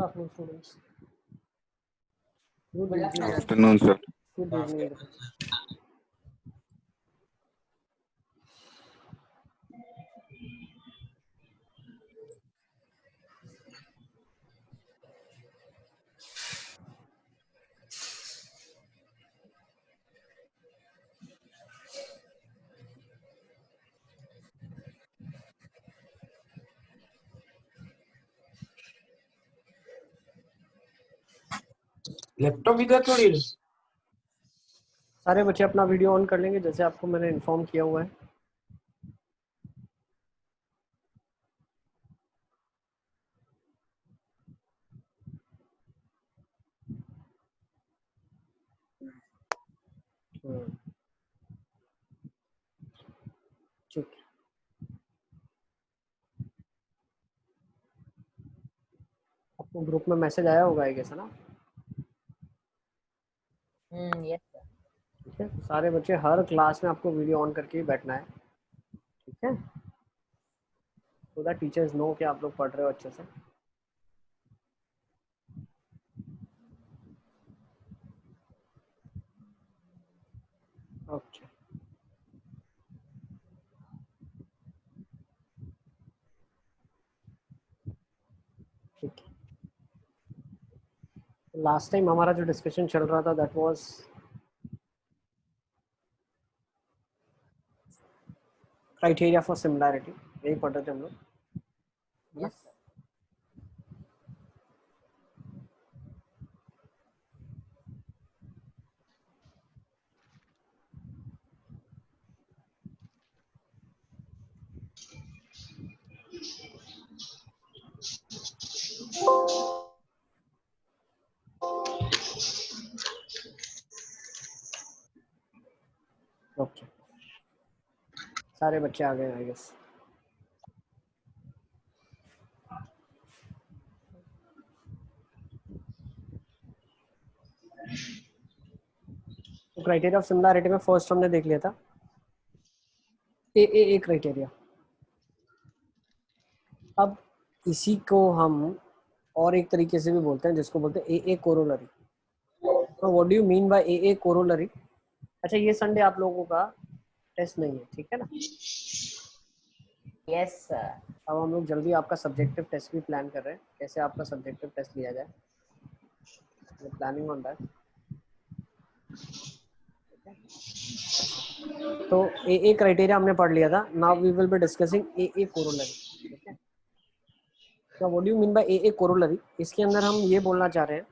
afternoon, students. Good Good evening. afternoon, sir. Good evening. Laptop इधर थोड़ी है। सारे बच्चे अपना वीडियो ऑन कर लेंगे जैसे आपको मैंने इन्फॉर्म किया हुआ है। ठीक है। आपको ग्रुप में मैसेज आया होगा आई गेस, है ना? Yes sir. ठीक है, सारे बच्चे हर क्लास में आपको वीडियो ऑन करके ही बैठना है, ठीक है? सो दैट टीचर्स नो कि आप लोग पढ़ रहे हो अच्छे से। ओके, ठीक है। लास्ट टाइम हमारा जो डिस्कशन चल रहा था that was criteria for similarity, यही पढ़ रहे थे हम लोग। Yes sir. ओके, सारे बच्चे आ गए आई गेस। तो क्राइटेरिया ऑफ सिमिलैरिटी में फर्स्ट हमने देख लिया था ए क्राइटेरिया। अब इसी को हम और एक तरीके से भी बोलते हैं जिसको बोलते हैं ए कोरोलरी। तो what do you mean by a corollary? अच्छा, ये संडे आप लोगों का टेस्ट नहीं है, ठीक है ना? Yes sir. अब हम लोग जल्दी आपका सब्जेक्टिव टेस्ट भी प्लान कर रहे हैं, कैसे आपका सब्जेक्टिव टेस्ट लिया जाए, प्लानिंग ऑन दैट। तो ए क्राइटेरिया हमने पढ़ लिया था। Now we will be discussing a corollary, ठीक है? तो what do you mean by a corollary? इसके अंदर हम ये बोलना चाह रहे हैं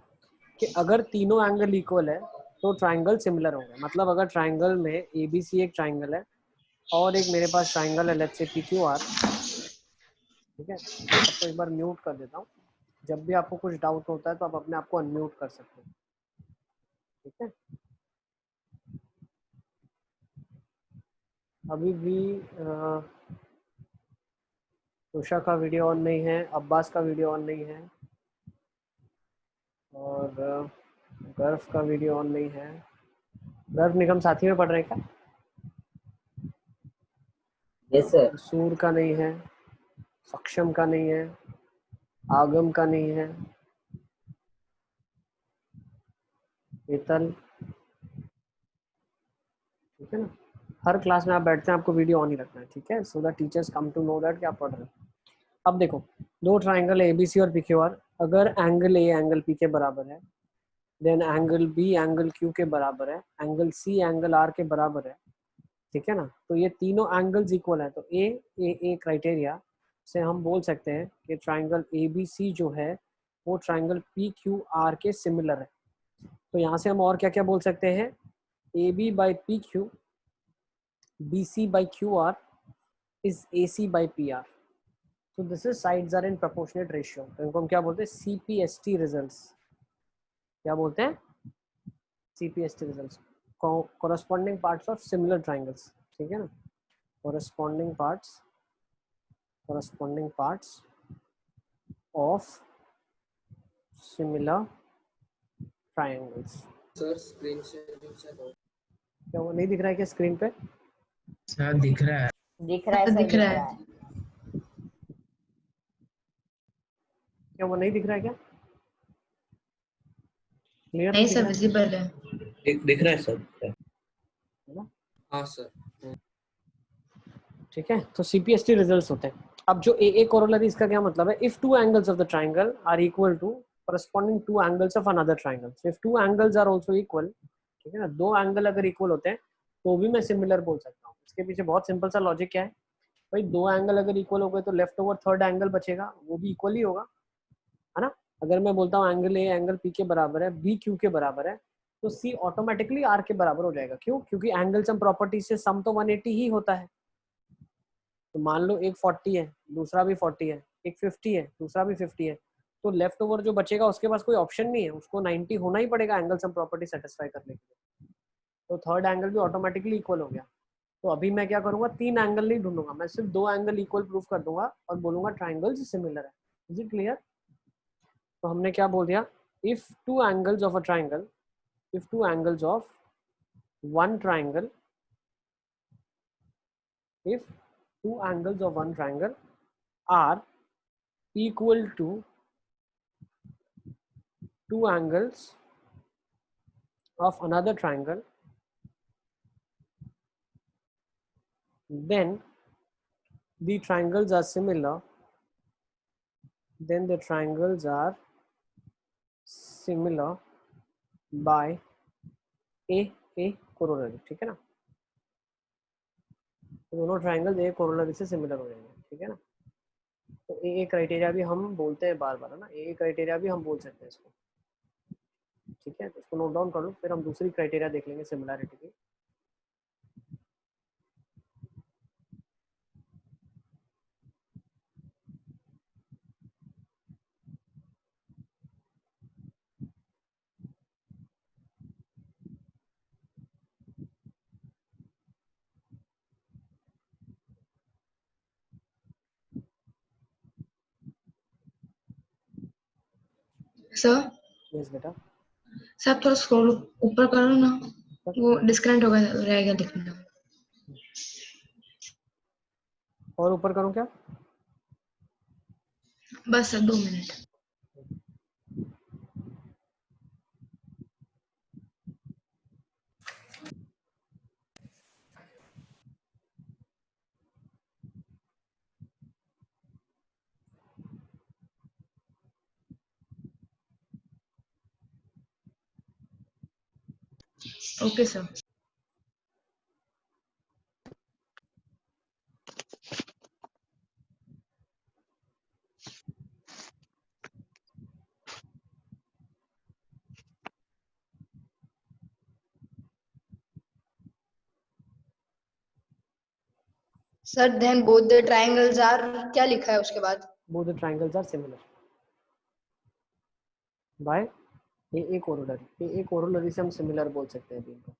कि अगर तीनों एंगल इक्वल है तो ट्राइंगल सिमिलर होंगे। मतलब अगर ट्राइंगल में एबीसी एक ट्राइंगल है और एक मेरे पास ट्राइंगल है लेट्स से पीक्यूआर, ठीक है? आपको एक बार म्यूट कर देता हूँ, जब भी आपको कुछ डाउट होता है तो आप अपने आप को अनम्यूट कर सकते हैं, ठीक है? अभी भी तुषा का वीडियो ऑन नहीं है, अब्बास का वीडियो ऑन नहीं है, और गर्फ का वीडियो ऑन नहीं है। गर्फ निगम साथी में पढ़ रहे हैं क्या? Yes sir. सूर का नहीं है, सक्षम का नहीं है, आगम का नहीं है, हेतल, ठीक है ना? हर क्लास में आप बैठते हैं, आपको वीडियो ऑन ही रखना है, ठीक है? So that teachers come to know that कि आप पढ़ रहे हैं। अब देखो, दो ट्राइंगल ए बी सी और पी क्यू आर, अगर एंगल ए एंगल पी के बराबर है, then angle B angle Q के बराबर है, एंगल सी एंगल आर के बराबर है, ठीक है ना? तो ये तीनों एंगल्स इक्वल है, तो ए क्राइटेरिया से हम बोल सकते हैं कि ट्राइंगल ए बी सी जो है वो ट्राइंगल पी क्यू आर के सिमिलर है। तो यहाँ से हम और क्या क्या बोल सकते हैं? A B by P Q, B C by Q R is A C by P R. तो this is sides are in proportionate ratio. तो इनको हम क्या बोलते हैं? CPST results. क्या बोलते हैं? CPST results, corresponding parts of similar triangles, ठीक है ना? corresponding parts of similar triangles। Sir screen sharing से क्या वो नहीं दिख रहा है क्या स्क्रीन पे? सर दिख रहा है। दिख रहा है सर, दिख रहा है। क्या वो नहीं दिख रहा है क्या? क्लियर नहीं सर, विजिबल है। दिख रहा है सर। है ना? हाँ सर। ठीक है, तो CPST रिजल्ट्स होते हैं। अब जो ए कोरोलरी, इसका क्या मतलब है? If two angles of the triangle are equal to corresponding to angles of another triangle, so if two angles are also equal, ठीक है ना, दो एंगल अगर इक्वल होते हैं तो भी मैं सिमिलर बोल सकता हूँ। इसके पीछे बहुत सिंपल सा लॉजिक क्या है भाई, दो एंगल अगर इक्वल हो गए तो लेफ्ट ओवर थर्ड एंगल बचेगा, वो भी इक्वल ही होगा, है ना। अगर मैं बोलता हूँ एंगल ए एंगल पी के बराबर है, बी क्यू के बराबर है, तो सी ऑटोमेटिकली आर के बराबर हो जाएगा। क्यों? क्योंकि एंगल सम प्रॉपर्टी से सम तो 180 ही होता है। तो मान लो एक 40 है, दूसरा भी 40 है, एक 50 है, दूसरा भी 50 है, तो लेफ्ट ओवर जो बचेगा उसके पास कोई ऑप्शन नहीं है, उसको 90 होना ही पड़ेगा एंगल सम प्रॉपर्टी सेटिस्फाई करने के लिए। तो थर्ड एंगल भी ऑटोमेटिकली इक्वल हो गया। तो अभी मैं क्या करूंगा, तीन एंगल नहीं ढूंढूंगा, मैं सिर्फ दो एंगल इक्वल प्रूफ कर दूंगा और बोलूंगा ट्राइंगल्स सिमिलर है। Is it clear? तो हमने क्या बोल दिया, if two angles of a triangle, if two angles of one triangle, if two angles of one triangle are equal to two angles of another triangle, then the triangles are similar, then the triangles are similar by a corollary, ठीक है ना। तो दोनों triangle A corollary से similar हो जाएंगे, ठीक है ना। तो ए क्राइटेरिया भी हम बोलते हैं बार बार, है ना, ए क्राइटेरिया भी हम बोल सकते हैं इसको, ठीक है। तो इसको नोट डाउन कर लो, फिर हम दूसरी क्राइटेरिया देख लेंगे सिमिलैरिटी की। सर यस बेटा। सर आप थोड़ा स्क्रॉल ऊपर करो ना, वो डिस्कनेक्ट होगा रहेगा दिखना। और ऊपर करूं क्या? बस sir 2 minute. Okay sir. Sir then both the triangles are, क्या लिखा है उसके बाद? both the triangles are similar by a corollary। a corollary से हम सिमिलर बोल सकते हैं अभी इनको।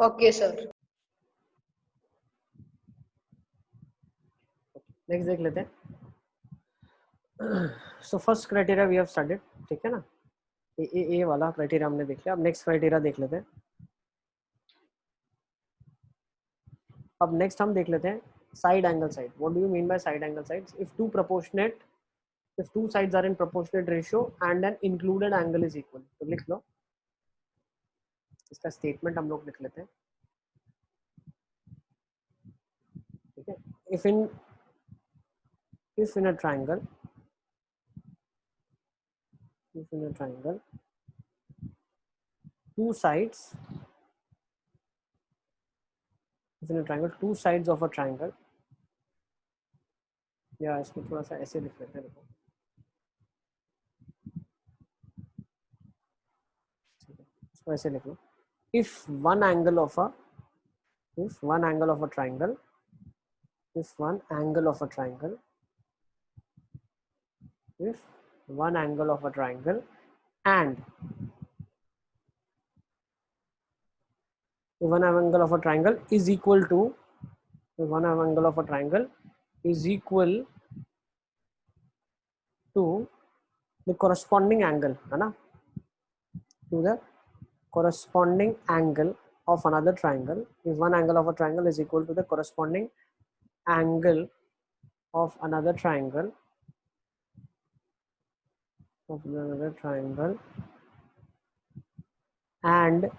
Okay sir. नेक्स्ट देख लेते हैं। So first criteria we have studied, ठीक है ना, ए वाला क्राइटेरिया हमने देख लिया। अब नेक्स्ट क्राइटेरिया देख लेते हैं। अब नेक्स्ट हम देख लेते हैं side angle side. What do you mean by side angle sides? If two proportionate, if two sides are in proportionate ratio and an included angle is equal। तो लिख लो, इसका स्टेटमेंट हम लोग लिख लेते हैं, ठीक है। if in a triangle, if in a triangle two sides, if in a triangle two sides of a triangle, या इसको थोड़ा सा ऐसे लिख लेते हैं, देखो, इसको ऐसे लिख लो। if one angle of a triangle, if one angle of a triangle, if one angle of a triangle and one angle of a triangle is equal to, one angle of a triangle is equal to the corresponding angle, है ना, to the corresponding angle of another triangle। if one angle of a triangle is equal to the corresponding angle of another triangle, of another triangle and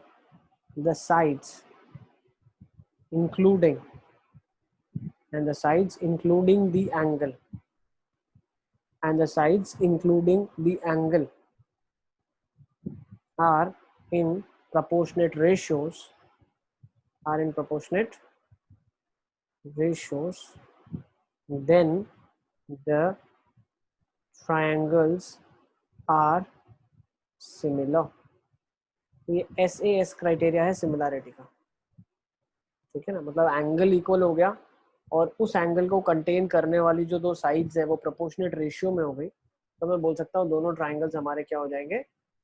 the sides including the angle and the sides including the angle are in proportionate ratios then the triangles are similar. ये SAS criteria है similarity का, ठीक है ना, मतलब angle equal हो गया और उस एंगल को कंटेन करने वाली जो दो साइड्स है वो प्रोपोर्शनेट रेशियो में हो गई, तो मैं बोल सकता हूँ दोनों ट्राइंगल्स हमारे क्या हो जाएंगे,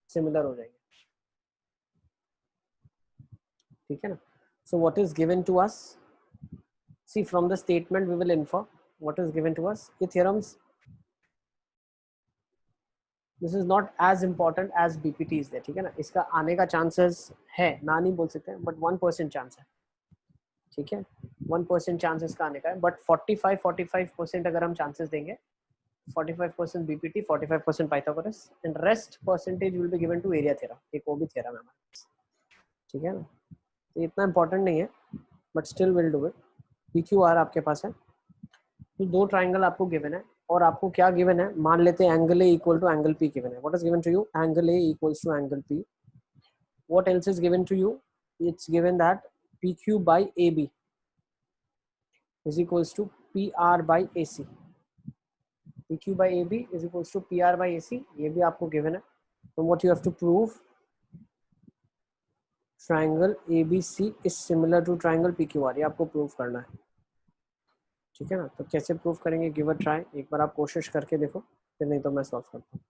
सिमिलर हो जाएंगे, ठीक है ना. So what is given to us, see from the statement we will infer what is given to us. ये theorems, this is not as important as BPTs है, ठीक है ना, इसका आने का चांसेस है, ना नहीं बोल सकते बट 1% चांस है, ठीक है, 1% चांस इसका आने का है, बट 45% अगर हम चांसेस देंगे, 45% BPT, 45% Pythagoras, and rest percentage will be given to area theorem. एक वो भी theorem है हमारे पास, ठीक है ना, तो इतना important नहीं है, but still will do it. PQR आपके पास है, तो दो ट्राइंगल आपको गिवन है और आपको क्या गिवन है, मान लेते हैं angle A equal to angle P given है. What is given to you, angle A equals to angle P. What else is given to you, it's given that PQ by AB is equals to PR by AC. PQ by AB is equals to PR by AC, ये भी आपको given है. So what you have to prove, triangle ABC is similar to triangle PQR, ये आपको prove करना है, ठीक है ना. तो कैसे प्रूव करेंगे, गिव अ ट्राई, एक बार आप कोशिश करके देखो, फिर नहीं तो मैं सॉल्व करता हूँ.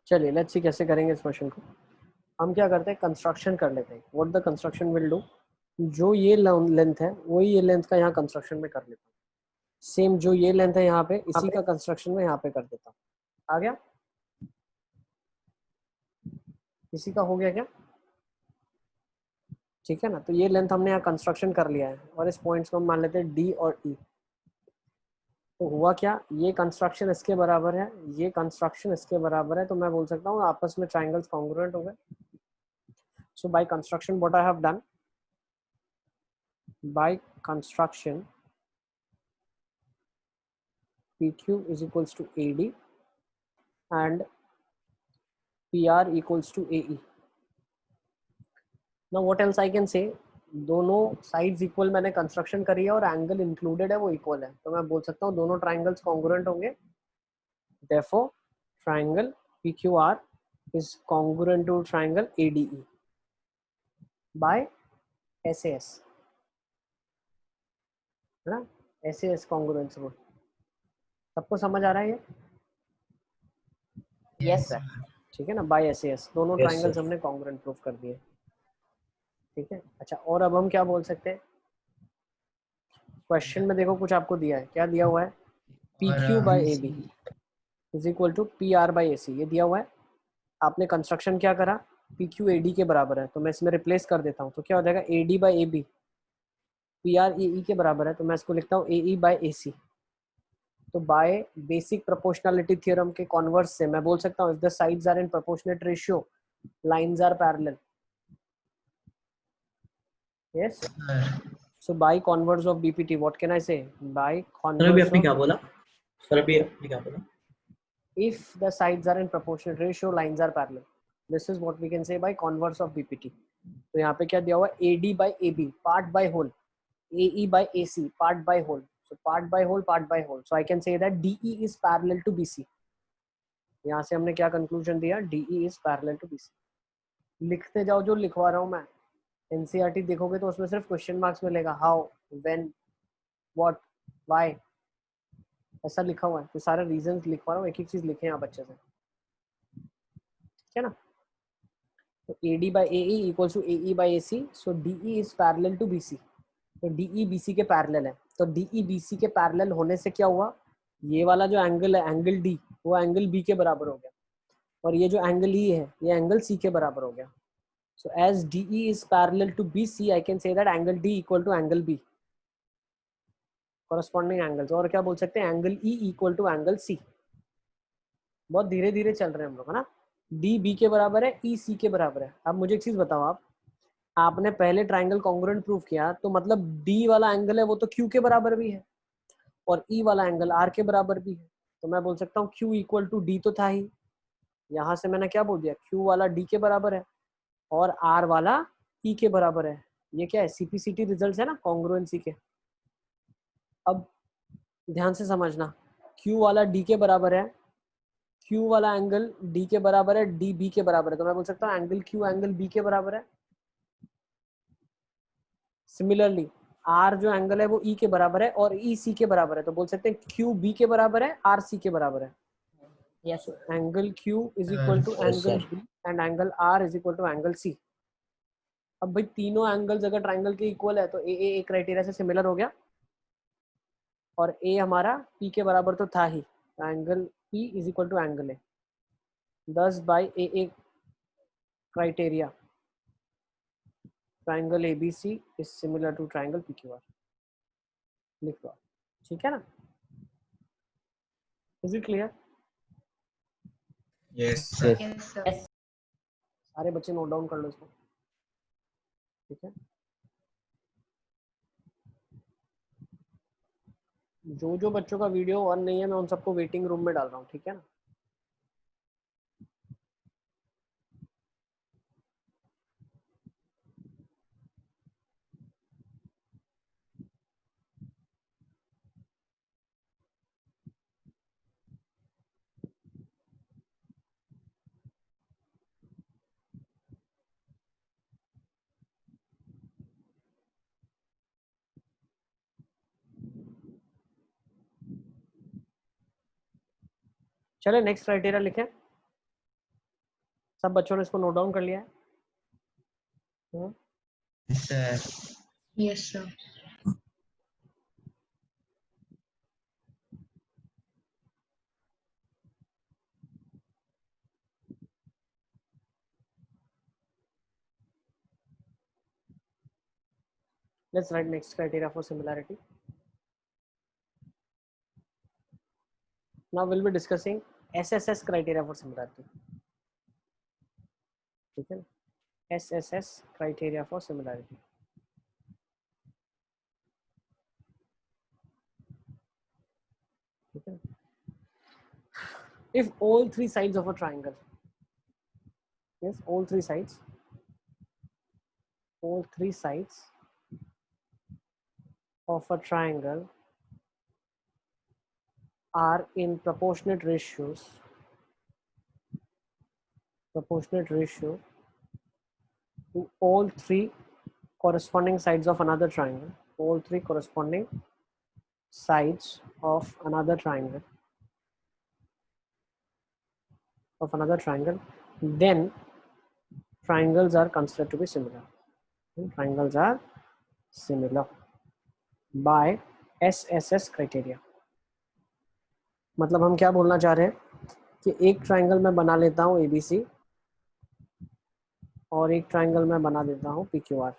चलिए लेट्स सी कैसे करेंगे इस क्वेश्चन को. हम क्या करते हैं, कंस्ट्रक्शन कर लेते हैं. What the construction will do, जो ये लेंथ है वही ये लेंथ का यहाँ कंस्ट्रक्शन में कर लेता हूँ. सेम जो ये लेंथ है यहाँ पे, इसी का कंस्ट्रक्शन में यहाँ पे कर देता हूँ. आ गया, इसी का हो गया क्या, ठीक है ना. तो ये लेंथ हमने यहाँ कंस्ट्रक्शन कर लिया है और इस पॉइंट्स को हम मान लेते हैं D और E. तो हुआ क्या, ये कंस्ट्रक्शन इसके बराबर है, ये कंस्ट्रक्शन इसके बराबर है, तो मैं बोल सकता हूँ आपस में ट्राइंगल्स कॉन्ग्रुएंट हो गए. So by construction what I have done, by construction PQ is equals to AD and PR equals to AE. Now what else I can say, दोनों साइड्स इक्वल मैंने कंस्ट्रक्शन करी है और एंगल इंक्लूडेड है वो equal है, तो मैं बोल सकता हूँ दोनों ट्राइंगल्स कॉन्ग्रुएंट होंगे. therefore triangle PQR is congruent to triangle ADE. By SAS, है ना, SAS कॉन्ग्रुएंस रूल। सबको समझ आ रहा है ये? Yes sir. ठीक है ना, बाय SAS दोनों यस ट्राइंगल्स सर। हमने कॉन्ग्रुएंट प्रूफ कर दिए। ठीक है, अच्छा और अब हम क्या बोल सकते हैं, क्वेश्चन में देखो कुछ आपको दिया है, क्या दिया हुआ है, PQ by AB is equal to PR by AC, ये दिया हुआ है। आपने कंस्ट्रक्शन क्या करा, PQ AD के बराबर है, तो मैं इसमें रिप्लेस कर देता हूँ, तो क्या हो जाएगा, AD by AB PR AE के बराबर है, तो मैं इसको लिखता हूँ AE बाय AC। तो बाय बेसिक प्रोपोर्शनलिटी थ्योरम के कॉन्वर्स से मैं बोल सकता हूँ, if the sides are in proportionate ratio lines are parallel. Yes, so by converse of BPT what can I say, by sir अभी कॉन्वर्स आपने of, क्या बोला? सर अभी आपने क्या बोला? if the sides are in proportionate ratio lines are parallel, this is what we can say by converse of BPT। तो यहाँ पे क्या दिया हुआ है, AD by AB part by whole, AE by AC part by whole, so part by whole part by whole, so I can say that DE is parallel to BC। यहाँ से हमने क्या कंक्लूजन दिया, DE is parallel to BC। लिखते जाओ जो लिखवा रहा हूँ मैं, NCERT देखोगे तो उसमें सिर्फ क्वेश्चन मार्क्स मिलेगा, हाउ, व्हेन, व्हाट, व्हाई, ऐसा लिखा हुआ है, तो सारे रीजंस लिखवा रहा हूँ, एक एक चीज लिखे आप अच्छे से, ठीक है ना। तो AD by AE equals to AE by AC, so DE is parallel to BC, तो DE BC के पैरेलल है, तो DE BC के पैरेलल होने से क्या हुआ, ये वाला जो एंगल है एंगल D, वो एंगल B के बराबर हो गया, और ये जो एंगल E है ये एंगल C के बराबर हो गया। So as DE is parallel to BC, I can say that angle D equal to angle B, corresponding angles। और क्या बोल सकते हैं, angle E equal to angle C। बहुत धीरे धीरे चल रहे हैं हम लोग, है ना। D B के बराबर है, E C के बराबर है। अब मुझे एक चीज बताओ, आप आपने पहले ट्राइंगल कॉन्ग्रुएंट प्रूफ किया, तो मतलब D वाला एंगल है वो तो Q के बराबर भी है, और E वाला एंगल R के बराबर भी है, तो मैं बोल सकता हूँ Q इक्वल टू D तो था ही, यहाँ से मैंने क्या बोल दिया, Q वाला D के बराबर है और R वाला E के बराबर है। ये क्या है, CPCT रिजल्ट है ना कॉन्ग्रुएंसी के। अब ध्यान से समझना, Q वाला D के बराबर है, Q वाला एंगल D के बराबर है, D B के बराबर है, तो मैं बोल सकता हूँ एंगल Q एंगल B के बराबर है। सिमिलरली R जो एंगल है वो E के बराबर है और E C के बराबर है, तो बोल सकते हैं Q B के बराबर है, R C के बराबर है। Yes, angle Q is equal to yes angle sir. B and angle R is equal to angle C। अब भाई तीनों एंगल्स अगर ट्राइंगल के इक्वल है तो ए क्राइटेरिया से सिमिलर हो गया, और ए हमारा P के बराबर तो था ही, angle P is equal to angle A, 10 by A criteria triangle ABC is similar to triangle PQR, लिख लो, ठीक है ना। Is it clear? Yes sir. Yes sir. सारे बच्चे नोट डाउन कर लो इसको, ठीक है। जो जो बच्चों का वीडियो ऑन नहीं है मैं उन सबको वेटिंग रूम में डाल रहा हूँ, ठीक है ना। चले नेक्स्ट क्राइटेरिया लिखें, सब बच्चों ने इसको नोट डाउन कर लिया है। Sir yes sir. Let's write next criteria for similarity. Now we'll be discussing SSS criteria for similarity, ठीक है, SSS criteria for similarity, ठीक है। If all three sides of a triangle, yes, all three sides of a triangle are in proportionate ratio to all three corresponding sides of another triangle, all three corresponding sides of another triangle, then triangles are considered to be similar. Triangles are similar by SSS criteria. मतलब हम क्या बोलना चाह रहे हैं कि एक triangle मैं बना लेता हूँ ABC और एक ट्राइंगल मैं बना देता हूँ PQR.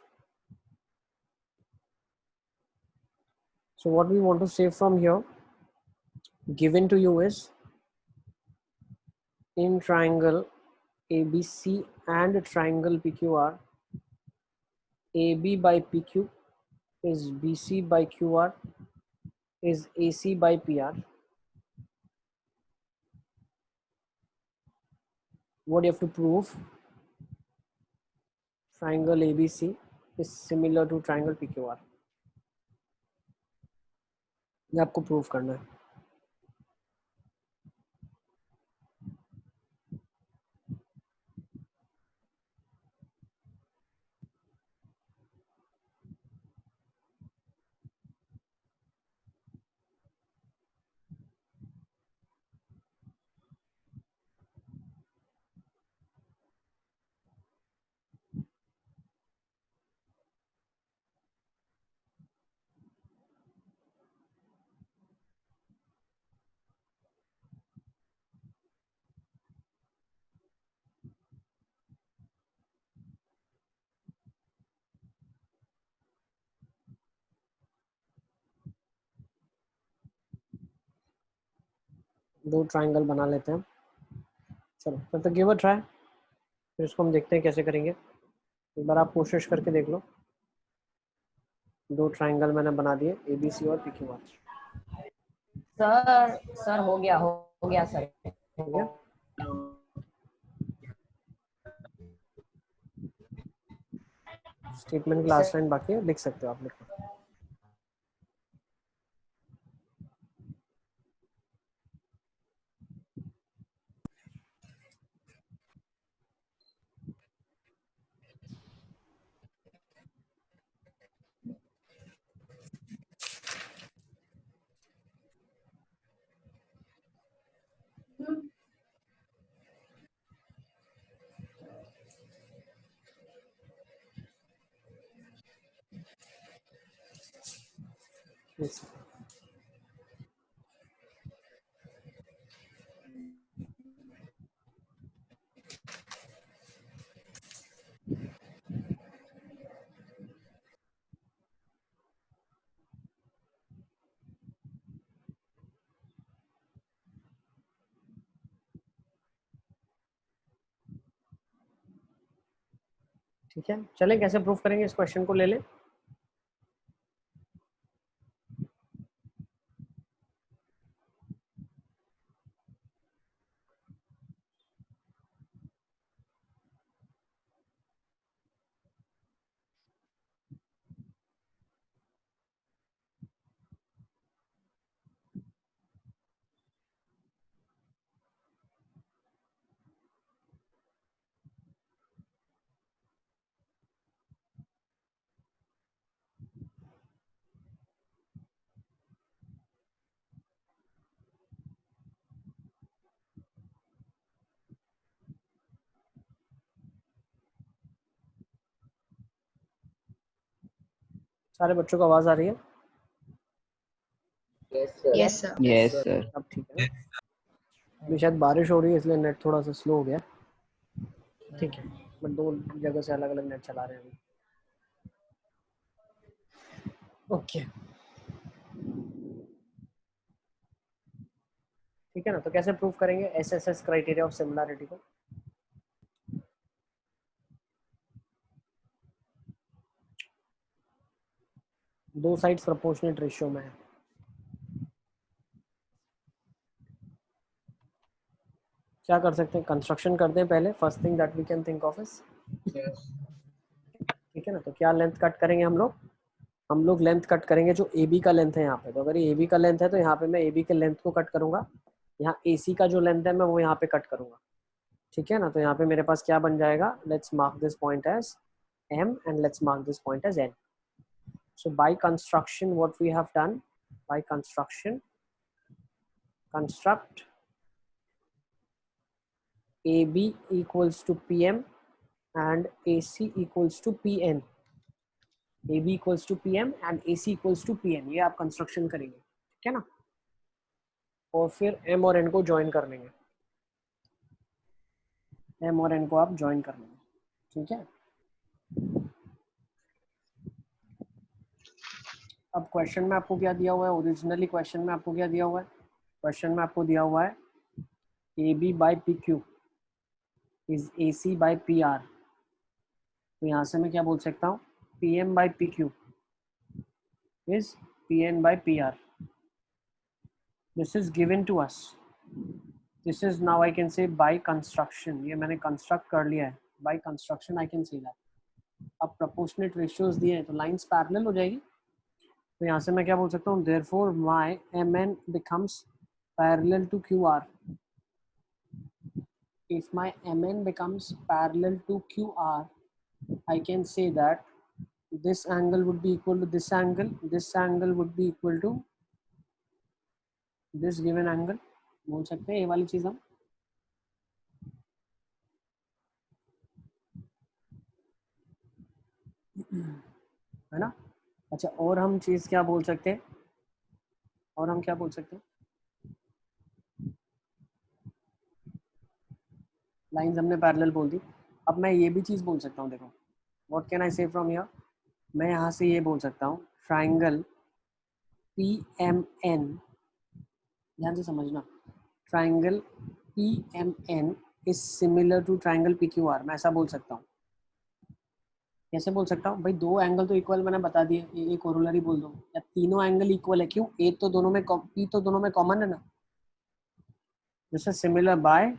So what we want to say from here, given to you is, in triangle ABC and triangle PQR, AB by PQ is BC by QR is AC by PR. What you have to prove? Triangle ABC is similar to triangle PQR. ये आपको prove करना है. दो triangle बना लेते हैं. चलो तब तक गिव अ ट्राई, फिर इसको हम देखते हैं कैसे करेंगे. एक बार आप कोशिश करके देख लो. दो ट्राइंगल मैंने बना दिए ABC और PQR. सर हो गया सर. हो गया. स्टेटमेंट की लास्ट लाइन बाकी है, लिख सकते हो आप. लिखो. ठीक है, चलें कैसे प्रूफ करेंगे इस क्वेश्चन को. ले लें. सारे बच्चों को आवाज आ रही है? Yes sir. Yes sir. अब ठीक है. अभी शायद बारिश हो रही है इसलिए नेट थोड़ा सा स्लो हो गया. ठीक है, बट दो जगह से अलग अलग नेट चला रहे हैं अभी. ओके ठीक है ना. तो कैसे प्रूफ करेंगे SSS क्राइटेरिया ऑफ सिमिलरिटी को? दो साइड्स प्रोपोर्शनेट रेशियो में है. क्या कर सकते हैं? कंस्ट्रक्शन करते हैं पहले. First thing that we can think of is, ठीक है ना. तो क्या लेंथ कट करेंगे हम लोग लेंथ कट करेंगे जो AB का लेंथ है यहाँ पे. तो अगर ये AB का लेंथ है तो यहाँ पे मैं AB के लेंथ को कट करूंगा. यहाँ AC का जो लेंथ है मैं वो यहाँ पे कट करूंगा. ठीक है ना. तो यहाँ पे मेरे पास क्या बन जाएगा? Let's mark this point as M, and let's mark this point as N. So by construction, what we have done, by construction, construct AB equals to PM and AC equals to PN. AB equals to PM and AC equals to PN. ये आप construction करेंगे, ठीक है ना, और फिर M और N को ज्वाइन कर लेंगे, M और N को आप ज्वाइन कर लेंगे, ठीक है। अब क्वेश्चन में आपको क्या दिया हुआ है, ओरिजिनली क्वेश्चन में आपको क्या दिया हुआ है, क्वेश्चन में आपको दिया हुआ है AB by PQ is AC by PR। तो यहाँ से मैं क्या बोल सकता हूँ, PM by PQ is PN by PR. This is given to us. This is now I can say by construction. ये मैंने construct कर लिया है, by construction I can say that. अब proportionate ratios दिए हैं तो lines parallel हो जाएगी, तो यहाँ से मैं क्या बोल सकता हूँ, therefore my MN becomes parallel to QR. If my MN becomes parallel to QR, I can say that this angle would be equal to this angle would be equal to this given angle, बोल सकते हैं ये वाली चीज हम, है ना। अच्छा, और हम चीज क्या बोल सकते हैं, और हम क्या बोल सकते हैं, लाइंस हमने पैरेलल बोल दी। अब मैं ये भी चीज बोल सकता हूँ, देखो व्हाट कैन आई से फ्रॉम हियर, मैं यहाँ से ये बोल सकता हूँ ट्राइंगल PMN, ध्यान से समझना, triangle PMN is similar to triangle PQR। मैं ऐसा बोल सकता हूँ, कैसे बोल सकता हूँ भाई, दो एंगल तो इक्वल मैंने बता दिए, ए कोरोलरी बोल दो, या तीनों एंगल इक्वल है, क्यों, ए तो दोनों में, पी तो दोनों में कॉमन है ना, जैसे सिमिलर बाय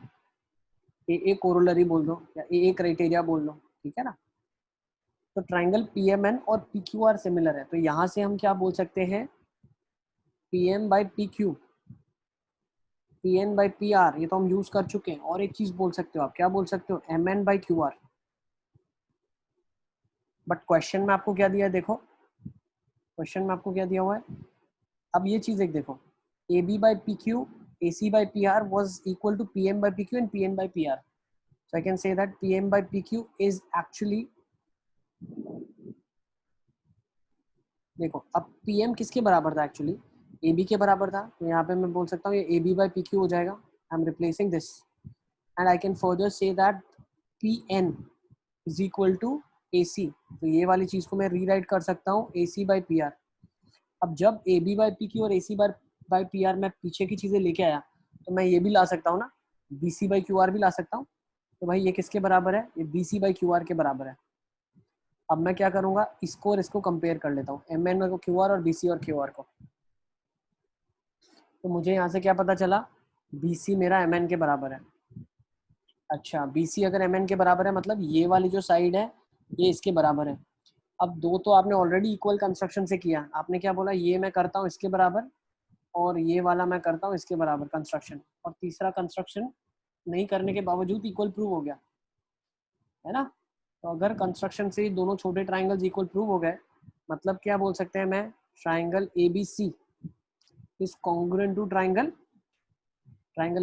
ए कोरोलरी बोल दो या ए क्राइटेरिया बोल दो, ठीक है ना। तो ट्राइंगल PMN और PQR सिमिलर है, तो यहाँ से हम क्या बोल सकते हैं, PM by PQ, PN by PR, ये तो हम यूज कर चुके हैं। और एक चीज बोल सकते हो आप, क्या बोल सकते हो, MN by QR। But question में आपको क्या दिया है, देखो क्वेश्चन में आपको क्या दिया हुआ है। अब ये चीज एक देखो, AB by PQ, AC by PR was equal to PM by PQ and PN by PR. So I can say that PM by PQ is actually, देखो अब PM किसके बराबर था एक्चुअली, AB के बराबर था, तो यहाँ पे मैं बोल सकता हूँ ये AB by PQ हो जाएगा। I am replacing this and I can further say that PN is equal to AC। तो ये वाली चीज को मैं रीराइट कर सकता हूँ AC by PR। अब जब AB by PQ और AC by PR मैं पीछे की चीजें लेके आया, तो मैं ये भी ला सकता हूँ ना, BC by QR भी ला सकता हूँ। तो भाई ये किसके बराबर है, ये BC by QR के बराबर है। अब मैं क्या करूंगा, इसको और इसको कंपेयर कर लेता हूँ, MN को QR और BC और QR को। तो मुझे यहाँ से क्या पता चला, BC मेरा MN के बराबर है। अच्छा, BC अगर MN के बराबर है, मतलब ये वाली जो साइड है ये इसके बराबर है। अब दो तो आपने ऑलरेडी इक्वल कंस्ट्रक्शन से किया, आपने क्या बोला, ये मैं करता हूँ इसके बराबर और ये वाला मैं करता हूँ इसके बराबर कंस्ट्रक्शन, और तीसरा कंस्ट्रक्शन नहीं करने के बावजूद इक्वल प्रूव हो गया, है ना। तो अगर कंस्ट्रक्शन से दोनों छोटे ट्राइंगल्स इक्वल प्रूव हो गए, मतलब क्या बोल सकते हैं, मैं triangle ABC is congruent to triangle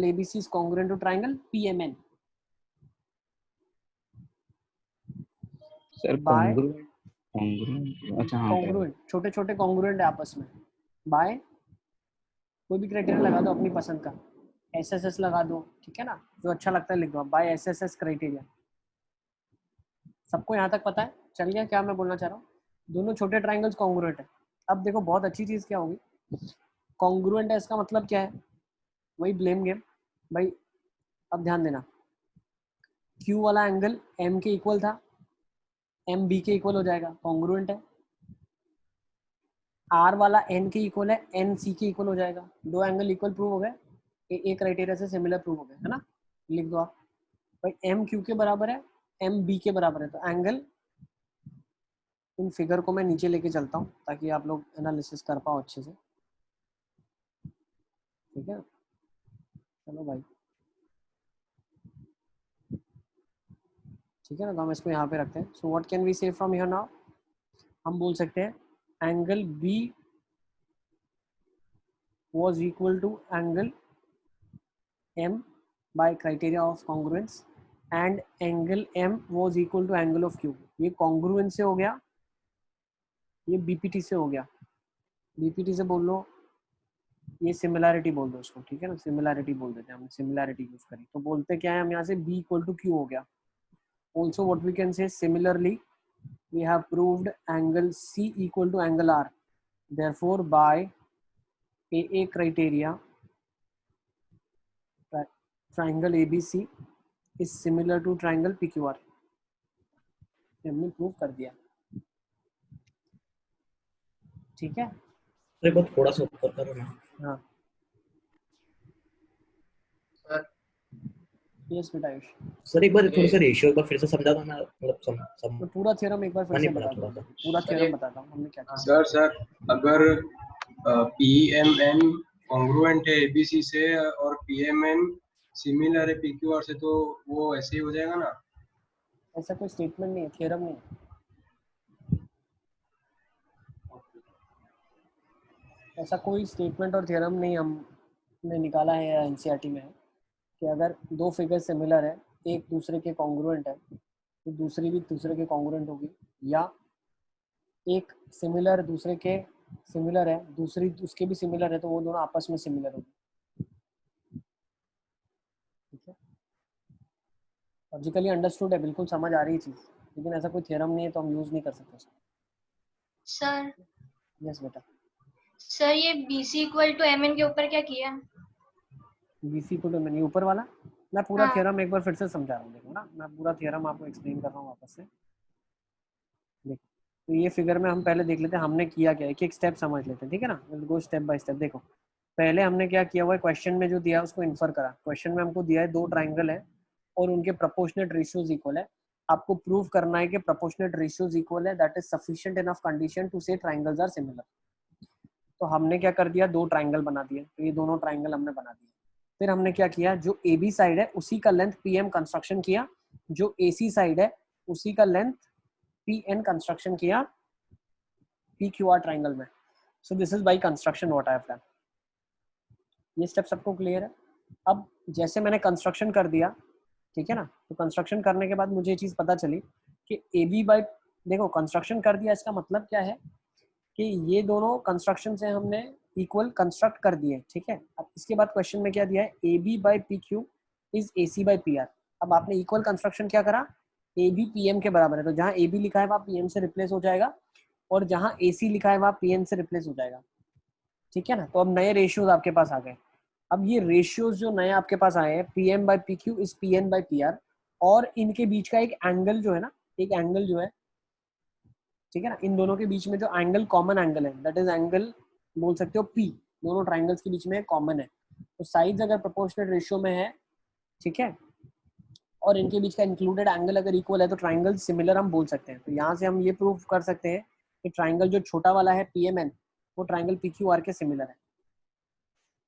ABC is congruent to triangle PMN sir by congruent, अच्छा हाँ कॉन्ग्रुएंट, छोटे छोटे कॉन्ग्रुएंट है आपस में, बाय कोई भी क्राइटेरिया लगा दो अपनी पसंद का, SSS लगा दो, ठीक है ना, जो अच्छा लगता है लिख दो, बाय SSS क्राइटेरिया। सबको यहाँ तक पता है, चल गया क्या मैं बोलना चाह रहा हूँ, दोनों छोटे ट्राइंगल्स कॉन्ग्रुएंट है। अब देखो बहुत अच्छी चीज क्या होगी, कॉन्ग्रुएंट है इसका मतलब क्या है, वही ब्लेम गेम भाई। अब ध्यान देना, Q वाला एंगल M के इक्वल था, M B के इक्वल हो जाएगा, कॉन्ग्रुएंट है। R वाला N के इक्वल है, N C के इक्वल हो जाएगा, दो एंगल इक्वल प्रूव हो गए, एक क्राइटेरिया से सिमिलर प्रूव हो गए, है ना। लिख दो आप भाई, M Q के बराबर है, M B के बराबर है, तो एंगल, इन फिगर को मैं नीचे लेके चलता हूँ ताकि आप लोग एनालिसिस कर पाओ अच्छे से, ठीक है। चलो भाई, ठीक है ना, तो हम इसको यहाँ पे रखते हैं. So what can we say from here now, हम बोल सकते हैं angle B was equal to angle M by criteria of congruence and angle M was equal to angle of Q. ये congruence से हो गया, ये BPT से हो गया. BPT से बोल लो, ये सिमिलैरिटी बोल दो उसको, ठीक है ना, सिमिलैरिटी बोल देते हैं, हमने सिमिलैरिटी यूज करी तो बोलते क्या है हम यहाँ से B इक्वल टू Q हो गया. Also what we can say similarly we have proved angle C equal to angle R. Therefore by AA criteria triangle ABC is similar to triangle PQR. हमने प्रूव कर दिया. ठीक है. अरे बहुत थोड़ा सा ऊपर करो ना. हाँ यस बेटा आयुष. सर एक बार थोड़ा सा रेशियो एक बार फिर से समझा दो ना, मतलब तो पूरा थ्योरम एक बार फिर से बता दो. पूरा थ्योरम बताता हूँ हमने क्या किया. सर अगर PMN कॉन्ग्रुएंट है ABC से और PMN सिमिलर है PQR से, तो वो ऐसे ही हो जाएगा ना. ऐसा कोई स्टेटमेंट नहीं है, थ्योरम नहीं है. ऐसा कोई स्टेटमेंट और थ्योरम नहीं हमने निकाला है या एनसीईआरटी में है कि अगर दो फिगर सिमिलर है, एक दूसरे के कॉन्ग्रुएंट है, तो दूसरी भी दूसरे के कॉन्ग्रुएंट होगी, या एक सिमिलर दूसरे के सिमिलर है, दूसरी उसके भी सिमिलर है, तो वो दोनों आपस में सिमिलर होगी. ठीक है, लॉजिकली अंडरस्टूड है, बिल्कुल समझ आ रही है चीज़, लेकिन ऐसा कोई थ्योरम नहीं है तो हम यूज़ नहीं कर सकते उसको. सर यस बेटा. सर ये BC इक्वल टू MN के ऊपर क्या किया? BC को तो मैंने ऊपर वाला, मैं पूरा हाँ. थ्योरम एक बार फिर से समझा रहा हूँ. देखो ना, मैं पूरा थ्योरम आपको एक्सप्लेन कर रहा हूँ वापस से. देखो, तो ये फिगर में हम पहले देख लेते हैं हमने किया क्या, एक एक स्टेप समझ लेते हैं. ठीक है ना, will go step by step. देखो पहले हमने क्या किया हुआ है, क्वेश्चन में जो दिया है उसको इन्फर करा. क्वेश्चन में हमको दिया है दो ट्राइंगल है और उनके प्रोपोर्शनेट रेशियोज इक्वल है. आपको प्रूव करना है कि प्रोपोर्शनेट रेशियोज इक्वल है, that is sufficient enough condition to say triangles are similar. तो हमने क्या कर दिया, दो ट्राइंगल बना दिए. तो ये दोनों ट्राइंगल हमने बना दिए. फिर हमने क्या किया, जो AB साइड है उसी का लेंथ PM कंस्ट्रक्शन किया, जो AC साइड है उसी का लेंथ PN कंस्ट्रक्शन किया PQR ट्राइंगल में. So this is by construction what I have done. ये स्टेप सबको क्लियर है. अब जैसे मैंने कंस्ट्रक्शन कर दिया, ठीक है ना, तो कंस्ट्रक्शन करने के बाद मुझे ये चीज़ पता चली कि AB बाय, देखो कंस्ट्रक्शन कर दिया, इसका मतलब क्या है कि ये दोनों कंस्ट्रक्शन से हमने इक्वल कंस्ट्रक्ट कर दिए. ठीक है, अब इसके बाद क्वेश्चन में क्या दिया है, AB by PQ is AC by PR. अब आपने इक्वल कंस्ट्रक्शन क्या करा, AB PM के बराबर है, तो जहाँ AB लिखा है वहाँ PM से रिप्लेस हो जाएगा और जहाँ AC लिखा है वहाँ PN से रिप्लेस हो जाएगा. ठीक है ना, तो अब नए रेशियोज आपके पास आ गए. अब ये रेशियोज जो नए आपके पास आए हैं, PM by PQ is PN by PR, और इनके बीच का एक एंगल जो है ना, एक एंगल जो है, ठीक है ना, इन दोनों के बीच में जो एंगल कॉमन एंगल है, दैट इज एंगल बोल सकते हो P. दोनों ट्राइंगल्स के बीच में कॉमन है. तो साइड्स अगर प्रोपोर्शनल रेशियो में है, ठीक है, और इनके बीच का इंक्लूडेड एंगल अगर इक्वल है, तो ट्राइंगल सिमिलर हम बोल सकते हैं. तो यहाँ से हम ये प्रूव कर सकते हैं कि ट्राइंगल जो छोटा वाला है PMN, वो ट्राइंगल PQR के सिमिलर है,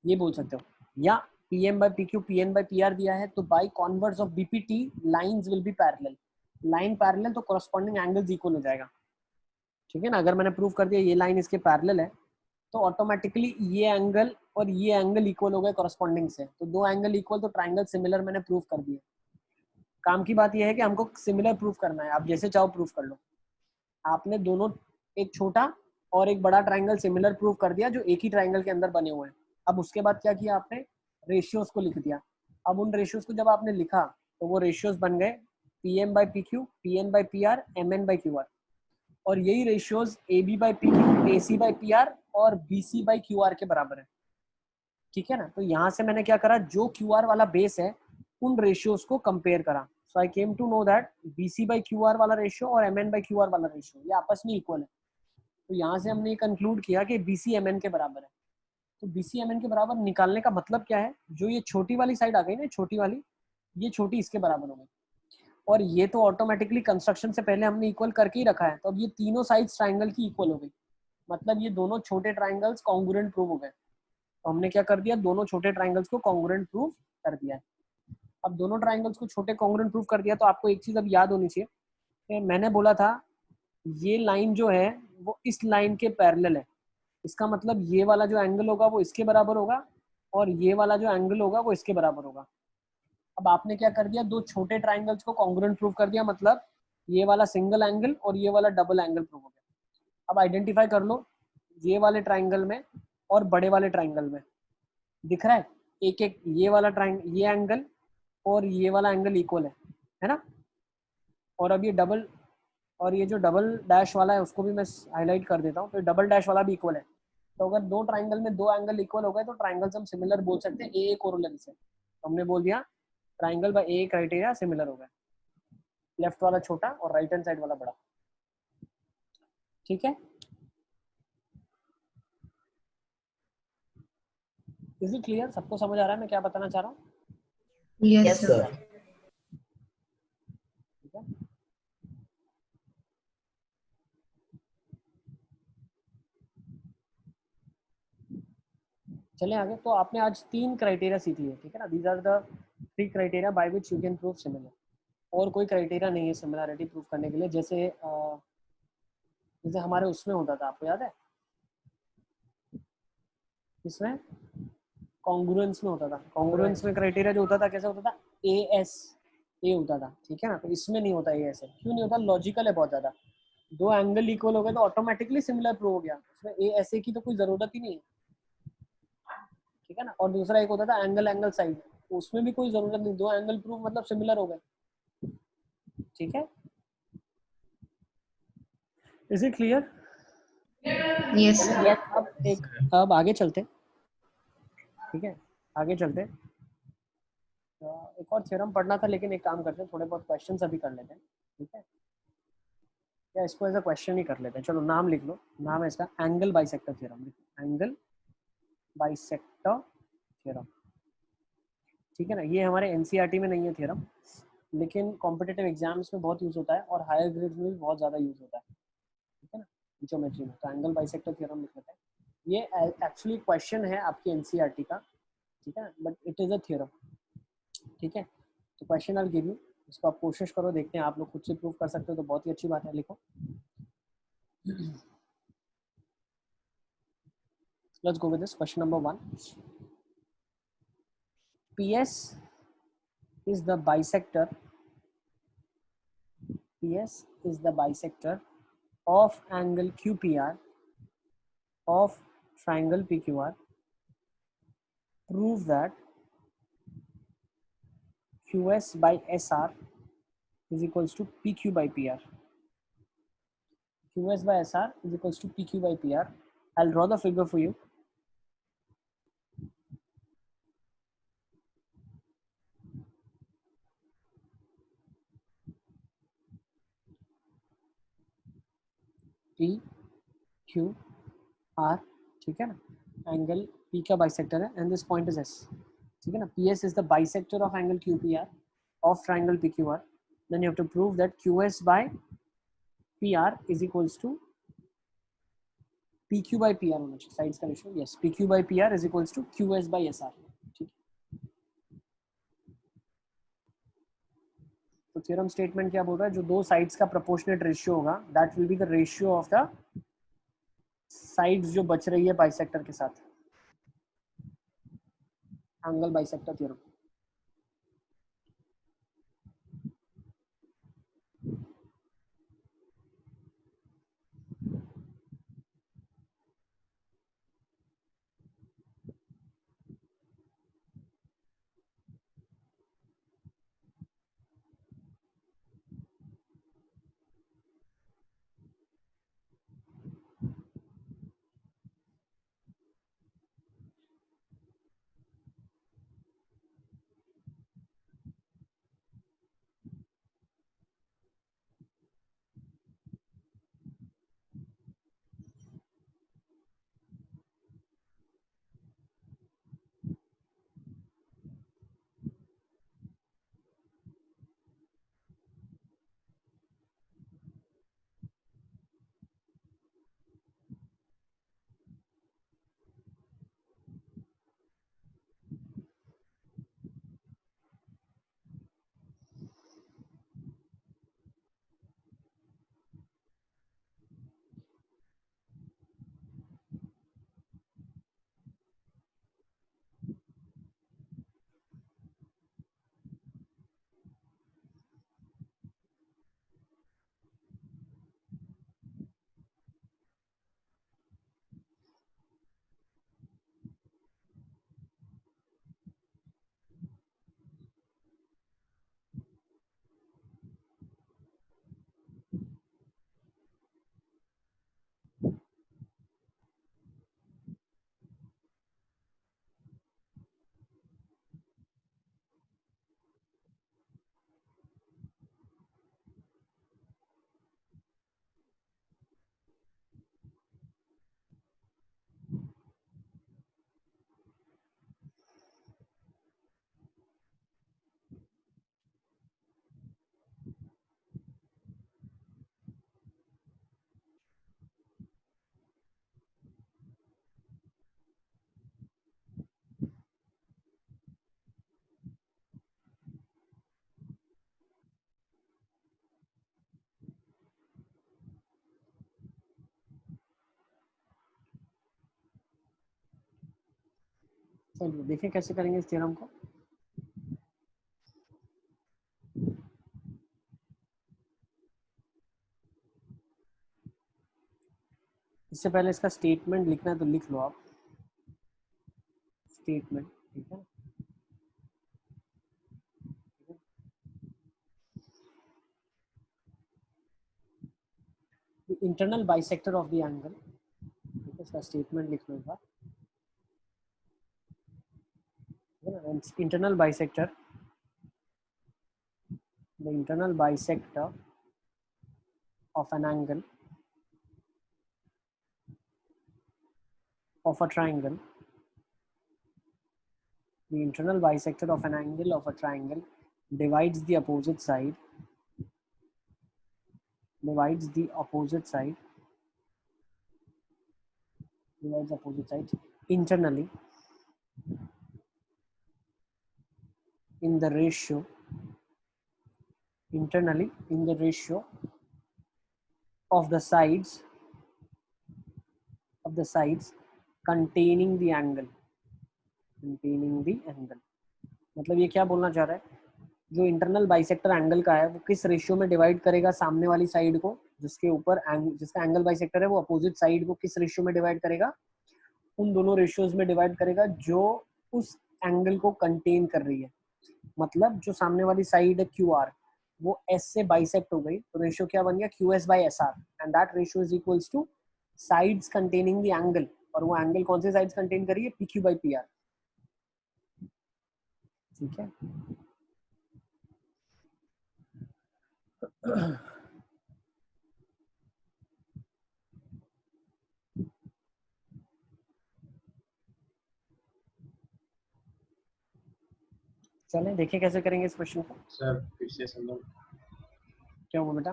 ये बोल सकते हो. या PM by PQ PN by PR दिया है, तो by converse of BPT lines will be parallel. Line parallel तो कॉरस्पॉन्डिंग एंगल्स इक्वल हो जाएगा. ठीक है ना, अगर मैंने प्रूव कर दिया ये लाइन इसके पैरेलल है, तो ऑटोमेटिकली ये एंगल और ये एंगल इक्वल हो गए कॉरस्पॉन्डिंग से. तो दो एंगल इक्वल, तो ट्राइंगल सिमिलर मैंने प्रूव कर दिया. काम की बात यह है कि हमको सिमिलर प्रूव करना है. आप जैसे चाहो प्रूव कर लो. आपने दोनों, एक छोटा और एक बड़ा ट्राइंगल सिमिलर प्रूव कर दिया जो एक ही ट्राइंगल के अंदर बने हुए हैं. अब उसके बाद क्या किया आपने, रेशियोज को लिख दिया. अब उन रेशियोज को जब आपने लिखा तो वो रेशियोज बन गए PM by PQ, PN by PR, MN by QR. और यही ratios AB by PQ, AC by PR और BC बाई QR के बराबर है. ठीक है ना, तो यहाँ से मैंने क्या करा, जो QR वाला बेस है उन रेशियोज को कंपेयर करा. So I came to know that BC by QR वाला रेशियो और MN बाई QR वाला रेशियो ये आपस में इक्वल है. तो यहाँ से हमने कंक्लूड किया कि BC MN के बराबर है. तो BC MN के बराबर निकालने का मतलब क्या है, जो ये छोटी वाली साइड आ गई ना, छोटी वाली, ये छोटी इसके बराबर हो गई, और ये तो ऑटोमेटिकली कंस्ट्रक्शन से पहले हमने इक्वल करके ही रखा है. तो अब ये तीनों साइड्स ट्राइंगल की इक्वल हो गई, मतलब ये दोनों छोटे ट्राइंगल्स कॉन्ग्रुएंट प्रूव हो गए. तो हमने क्या कर दिया, दोनों छोटे ट्राइंगल्स को कॉन्ग्रुएंट प्रूव कर दिया है. अब दोनों ट्राइंगल्स को छोटे कॉन्ग्रुएंट प्रूव कर दिया, तो आपको एक चीज अब याद होनी चाहिए कि मैंने बोला था ये लाइन जो है वो इस लाइन के पैरेलल है। इसका मतलब ये वाला जो एंगल होगा वो इसके बराबर होगा और ये वाला जो एंगल होगा वो इसके बराबर होगा। अब आपने क्या कर दिया, दो छोटे ट्राइंगल्स को कॉन्ग्रुएंट प्रूव कर दिया, मतलब ये वाला सिंगल एंगल और ये वाला डबल एंगल प्रूव हो गया। अब आइडेंटिफाई कर लो ये वाले ट्राइंगल में और बड़े वाले ट्राइंगल में दिख रहा है एक एक ये वाला ट्राइंगल, ये एंगल और ये वाला एंगल इक्वल है ना। और अब ये डबल, और ये जो डबल डैश वाला है उसको भी मैं हाईलाइट कर देता हूँ, तो डबल डैश वाला भी इक्वल है। तो अगर दो ट्राइंगल में दो एंगल इक्वल हो गए तो ट्राइंगल्स हम सिमिलर बोल सकते हैं ए कोरोलरी से। तो हमने बोल दिया ट्राइंगल बाय ए क्राइटेरिया सिमिलर हो गए, लेफ्ट वाला छोटा और राइट हैंड साइड वाला बड़ा। ठीक है, इज इट क्लियर? सबको समझ आ रहा है मैं क्या बताना चाह रहा हूँ? Yes yes sir. सर। ठीक है, चले आगे। तो आपने आज 3 क्राइटेरिया सीखी है, ठीक है ना। These are the 3 criteria by which you can prove similar. और कोई क्राइटेरिया नहीं है सिमिलरिटी प्रूव करने के लिए। जैसे जैसे हमारे उसमें होता था, आपको याद है इसमें कॉन्ग्रुएंस में होता था। कॉन्ग्रुएंस में क्राइटेरिया जो होता था कैसे होता था, ए एस ए होता था, ठीक है ना। तो इसमें नहीं होता ए एस ए। क्यों नहीं होता? लॉजिकल है बहुत ज्यादा। दो एंगल इक्वल हो गए तो ऑटोमेटिकली सिमिलर प्रूव हो गया, उसमें ए एस ए की तो कोई जरूरत ही नहीं है, ठीक है ना। और दूसरा एक होता था एंगल एंगल साइड, उसमें भी कोई जरूरत नहीं, दो एंगल प्रूव मतलब सिमिलर हो गए। ठीक है, is it clear? Yes sir. अब आगे चलते, ठीक है, आगे चलते। एक और थ्योरम पढ़ना था, लेकिन एक काम करते हैं, थोड़े बहुत क्वेश्चंस अभी कर लेते हैं, ठीक है। या इसको एज अ क्वेश्चन ही कर लेते हैं। चलो नाम लिख लो, नाम है इसका angle bisector theorem. Angle bisector theorem, ठीक है ना। ये हमारे एनसीईआरटी में नहीं है थ्योरम, लेकिन कॉम्पिटिटिव एग्जाम्स में बहुत यूज होता है और हायर ग्रेड में भी बहुत ज़्यादा यूज होता है, ठीक है ना, ज्योमेट्री में। तो एंगल बाइसेक्टर थ्योरम लिख लेते हैं। ये एक्चुअली क्वेश्चन है आपकी एनसीईआरटी का, ठीक है, but it is a theorem, ठीक है। तो क्वेश्चन आई गिव यू, इसको आप कोशिश करो, देखते हैं आप लोग खुद से प्रूव कर सकते हो तो बहुत ही अच्छी बात है। लिखो, let's go with this question number 1। PS is the bisector, PS is the bisector of angle QPR of triangle PQR. Prove that QS by SR is equals to PQ by PR. QS by SR is equals to PQ by PR. I'll draw the figure for you. P Q R, ठीक है ना। Angle P का bisector है and this point is S, ठीक है ना। PS is the bisector of angle QPR of triangle PQR. Then you have to prove that QS by PR is equals to PQ by PR होना चाहिए, sides का ratio. Yes, PQ by PR is equals to QS by SR, ठीक। तो theorem statement क्या बोल रहा है, जो दो साइड्स का प्रोपोर्शनेट रेशियो होगा that will be the ratio of the sides जो बच रही है बाइसेक्टर के साथ। Angle bisector theorem. चलिए देखिए कैसे करेंगे इस थ्योरम को। इससे पहले इसका स्टेटमेंट लिखना है तो लिख लो आप, स्टेटमेंट, ठीक है। Internal bisector of the angle, ठीक है, इसका स्टेटमेंट लिख लो एक बार। Internal bisector, the internal bisector of an angle of a triangle, the internal bisector of an angle of a triangle divides the opposite side, divides the opposite side internally in the ratio, internally in the ratio of the sides containing the angle, containing the angle। मतलब ये क्या बोलना चाह रहा है, जो internal bisector angle का है वो किस रेशियो में डिवाइड करेगा सामने वाली साइड को, जिसके ऊपर जिसका एंगल बाइसेक्टर है वो अपोजिट साइड को किस रेशियो में डिवाइड करेगा, उन दोनों रेशियोज में डिवाइड करेगा जो उस एंगल को कंटेन कर रही है। मतलब जो सामने वाली साइड है क्यू आर वो एस से बाइसेक्ट हो गई तो रेशियो क्या बन गया, Q S by S R, and that ratio is equals two sides containing the angle, और वो एंगल कौन से साइड्स कंटेन करी है, P Q by P R, ठीक है। चलें देखिए कैसे करेंगे इस क्वेश्चन को। सर फिर से समझो। क्या हुआ बेटा,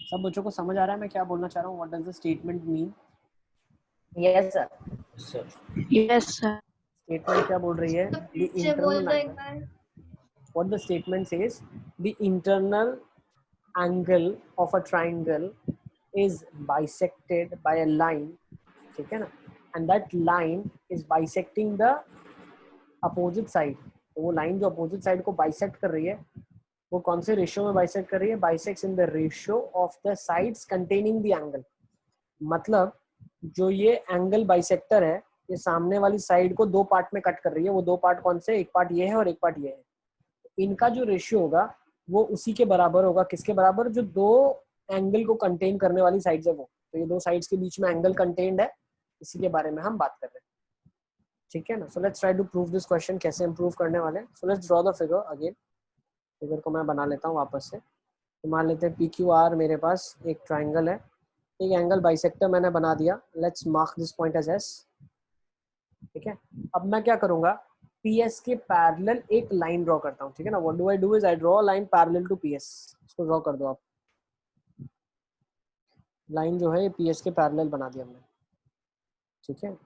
सब बच्चों को समझ आ रहा है मैं क्या बोलना चाह रहा हूँ, what does the statement mean? Yes sir. Sir yes sir. Statement क्या बोल रही है, द से बोल इंटरनल दो एक angle, bar. What the statement says, the internal angle of a triangle is bisected by a line, ठीक है ना, and that line is bisecting the opposite side। तो वो लाइन जो अपोजिट साइड को बाइसेक्ट कर रही है वो कौन से रेशियो में बाइसेक्ट कर रही है, bisects in the ratio of the sides containing the angle. मतलब जो ये एंगल बाइसेक्टर है ये सामने वाली साइड को दो पार्ट में कट कर रही है, वो दो पार्ट कौन से, एक पार्ट ये है और एक पार्ट ये है। इनका जो रेशियो होगा वो उसी के बराबर होगा, किसके बराबर, जो दो एंगल को कंटेन करने वाली साइड्स है वो। तो ये दो साइड्स के बीच में एंगल कंटेन्ड है, इसी के बारे में हम बात कर रहे हैं, ठीक है ना। So let's try to prove this question, कैसे इम्प्रूव करने वाले हैं। So let's draw the figure again, figure को मैं बना लेता हूँ वापस से। तो मान लेते हैं पी क्यू आर मेरे पास एक ट्राइंगल है, एक एंगल बाइसेक्टर मैंने बना दिया, let's mark this point as S, ठीक है। अब मैं क्या करूंगा, पी एस के पैरेलल एक लाइन ड्रॉ करता हूँ, ठीक है ना। What do I do is I draw line parallel to P S, इसको ड्रॉ कर दो आप, लाइन जो है ये पी एस के पैरेलल बना दिया हमने, ठीक है।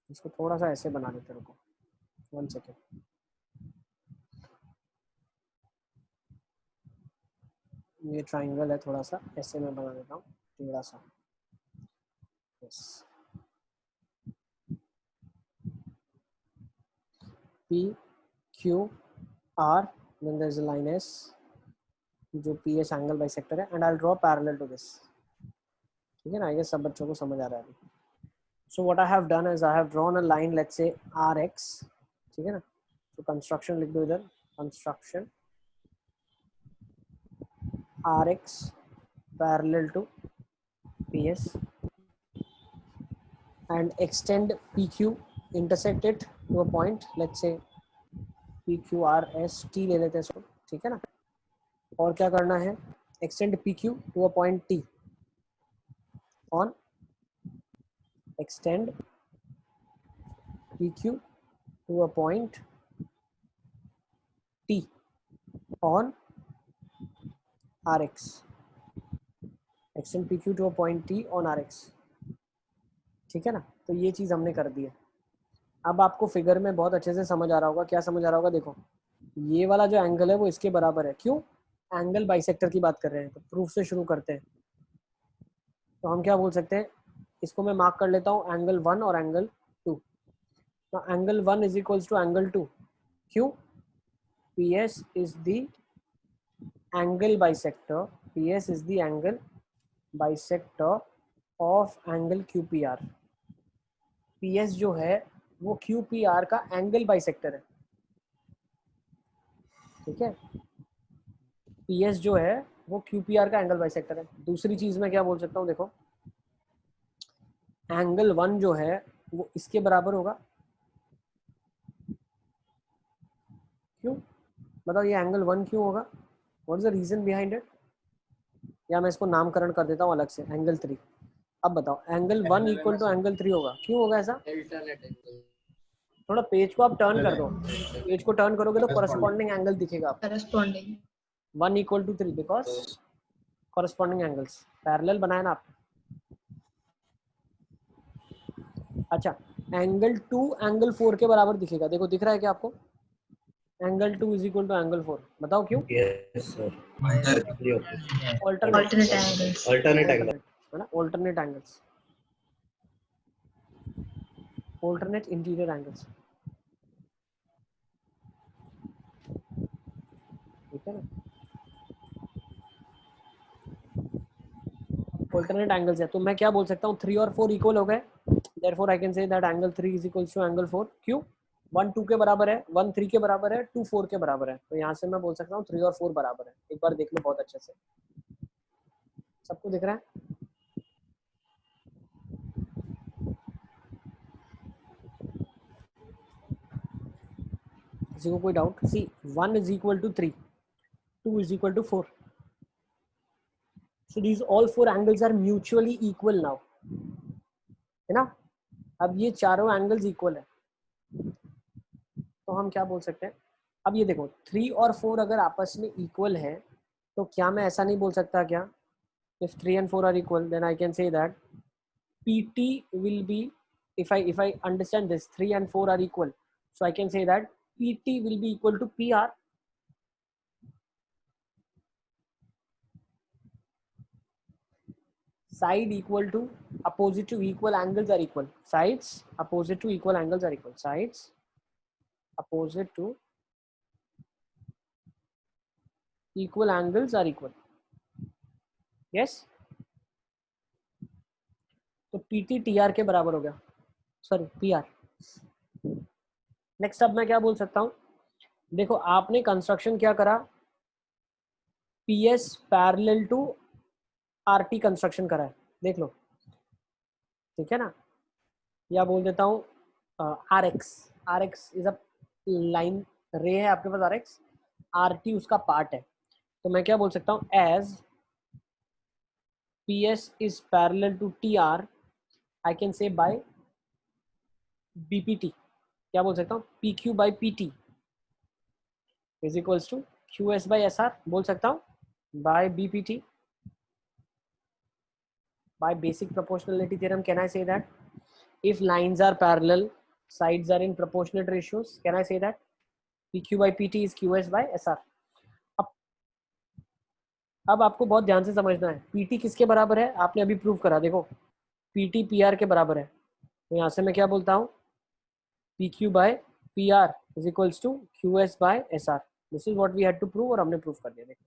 इसको थोड़ा सा ऐसे बना देते, रुको 1 सेकेंड, ये ट्राइंगल है थोड़ा सा ऐसे मैं बना देता हूँ टेढ़ा सा, yes. P Q R, then there is a line S जो PS एंगल बाइसेक्टर है, and I'll draw parallel to this, ठीक है ना। आई गेस सब बच्चों को समझ आ रहा है अभी। So what I have done is I have drawn a line, let's say RX, ठीक है ना। तो कंस्ट्रक्शन लिख दो इधर, construction RX parallel to PS and extend PQ, intersect it to a point, let's say PQRST ले लेते हैं इसको, ठीक है ना। और क्या करना है, extend PQ to a point T on, extend PQ to a point T on RX, extend PQ to a point T on RX, ठीक है ना। तो ये चीज़ हमने कर दी है। अब आपको फिगर में बहुत अच्छे से समझ आ रहा होगा, क्या समझ आ रहा होगा, देखो ये वाला जो एंगल है वो इसके बराबर है, क्यों, एंगल बाइसेक्टर की बात कर रहे हैं। तो प्रूफ से शुरू करते हैं। तो हम क्या बोल सकते हैं, इसको मैं मार्क कर लेता हूँ एंगल 1 और एंगल 2। तो angle 1 is equals to angle 2, क्यों? PS is the angle bisector, PS is the angle bisector of angle QPR। PS जो है वो QPR का एंगल बाइसेक्टर है, ठीक है। PS जो है वो QPR का एंगल बाइसेक्टर है। दूसरी चीज मैं क्या बोल सकता हूँ, देखो एंगल 1 जो है वो इसके बराबर होगा, क्यों? बताओ ये एंगल 1 क्यों होगा? What is the reason behind it? या मैं इसको नामकरण कर देता हूँ अलग से, एंगल 3। अब बताओ एंगल 1 इक्वल टू एंगल 3 होगा, क्यों होगा ऐसा? थोड़ा पेज को आप टर्न कर दो, पेज को टर्न करोगे तो कॉरेस्पॉन्डिंग एंगल दिखेगा आपको। Corresponding 1 equal to 3 because corresponding angles parallel बनाया ना आपने। अच्छा, एंगल 2 एंगल 4 के बराबर दिखेगा, देखो दिख रहा है क्या आपको? Angle 2 is equal to angle 4, बताओ क्यों? Yes sir, alternate angles alternate angle है ना, alternate angles, alternate interior angles, ठीक है ना। ऑल्टरनेट एंगल्स है, तो मैं क्या बोल सकता हूँ 3 और 4 इक्वल हो गए, therefore I can say that angle 3 is equals to angle 4। क्यों? 1 2 के बराबर है, 1 3 के बराबर है, 2 4 के बराबर है, तो यहाँ से मैं बोल सकता हूँ 3 और 4 बराबर है। एक बार देख लो बहुत अच्छे से, सबको दिख रहा है? किसी को कोई doubt? See 1 is equal to 3, 2 is equal to 4, so these all 4 angles are mutually equal now, है ना। अब ये चारों एंगल्स इक्वल है, तो हम क्या बोल सकते हैं? अब ये देखो 3 और 4 अगर आपस में इक्वल है तो क्या मैं ऐसा नहीं बोल सकता क्या, if 3 and 4 are equal then I can say that PT will be, if I understand this 3 and 4 are equal, so I can say that PT will be equal to PR। Side equal to opposite to equal angles are equal, sides opposite to equal angles are equal, sides opposite to equal angles are equal, yes। तो PT TR के बराबर हो गया, sorry PR। Next अब मैं क्या बोल सकता हूँ, देखो आपने कंस्ट्रक्शन क्या करा, PS parallel to RT construction करा है, देख लो, ठीक है ना। या बोल देता हूँ RX इज अ लाइन रे है आपके पास, RX RT उसका पार्ट है, तो मैं क्या बोल सकता हूँ, as PS is parallel to TR I can say by BPT, क्या बोल सकता हूँ, PQ by PT is equals to QS by SR, बोल सकता हूँ by BPT, by basic proportionality theorem can I say that if lines are parallel, sides are in proportionate ratios, can I say that PQ by PT is QS by SR। अब आपको बहुत ध्यान से समझना है, PT किसके बराबर है, आपने अभी प्रूव करा, देखो PT PR के बराबर है, तो यहाँ से मैं क्या बोलता हूँ, PQ by PR is equals to QS by SR। This is what we had to prove, और हमने प्रूव कर दिया, देखो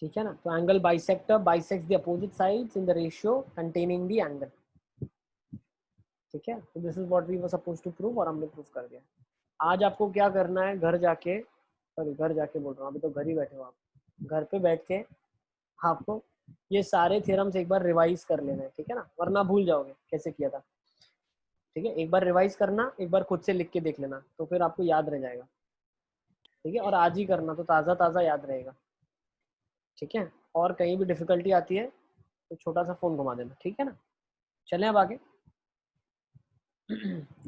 ठीक है ना। तो angle bisector bisects the opposite sides in the ratio containing the angle, ठीक है। तो this is what we were supposed to prove, और हमने प्रूव कर दिया। आज आपको क्या करना है, घर जाके, सॉरी घर जाके बोल रहा हूँ, अभी तो घर ही बैठे हो आप, घर पे बैठ के आपको ये सारे थ्योरम्स एक बार रिवाइज कर लेना है, ठीक है ना, वरना भूल जाओगे कैसे किया था, ठीक है। एक बार रिवाइज करना, एक बार खुद से लिख के देख लेना, तो फिर आपको याद रह जाएगा, ठीक है। और आज ही करना, तो ताज़ा ताज़ा याद रहेगा, ठीक है। और कहीं भी डिफिकल्टी आती है तो छोटा सा फोन घुमा देना, ठीक है ना। चलें अब आगे,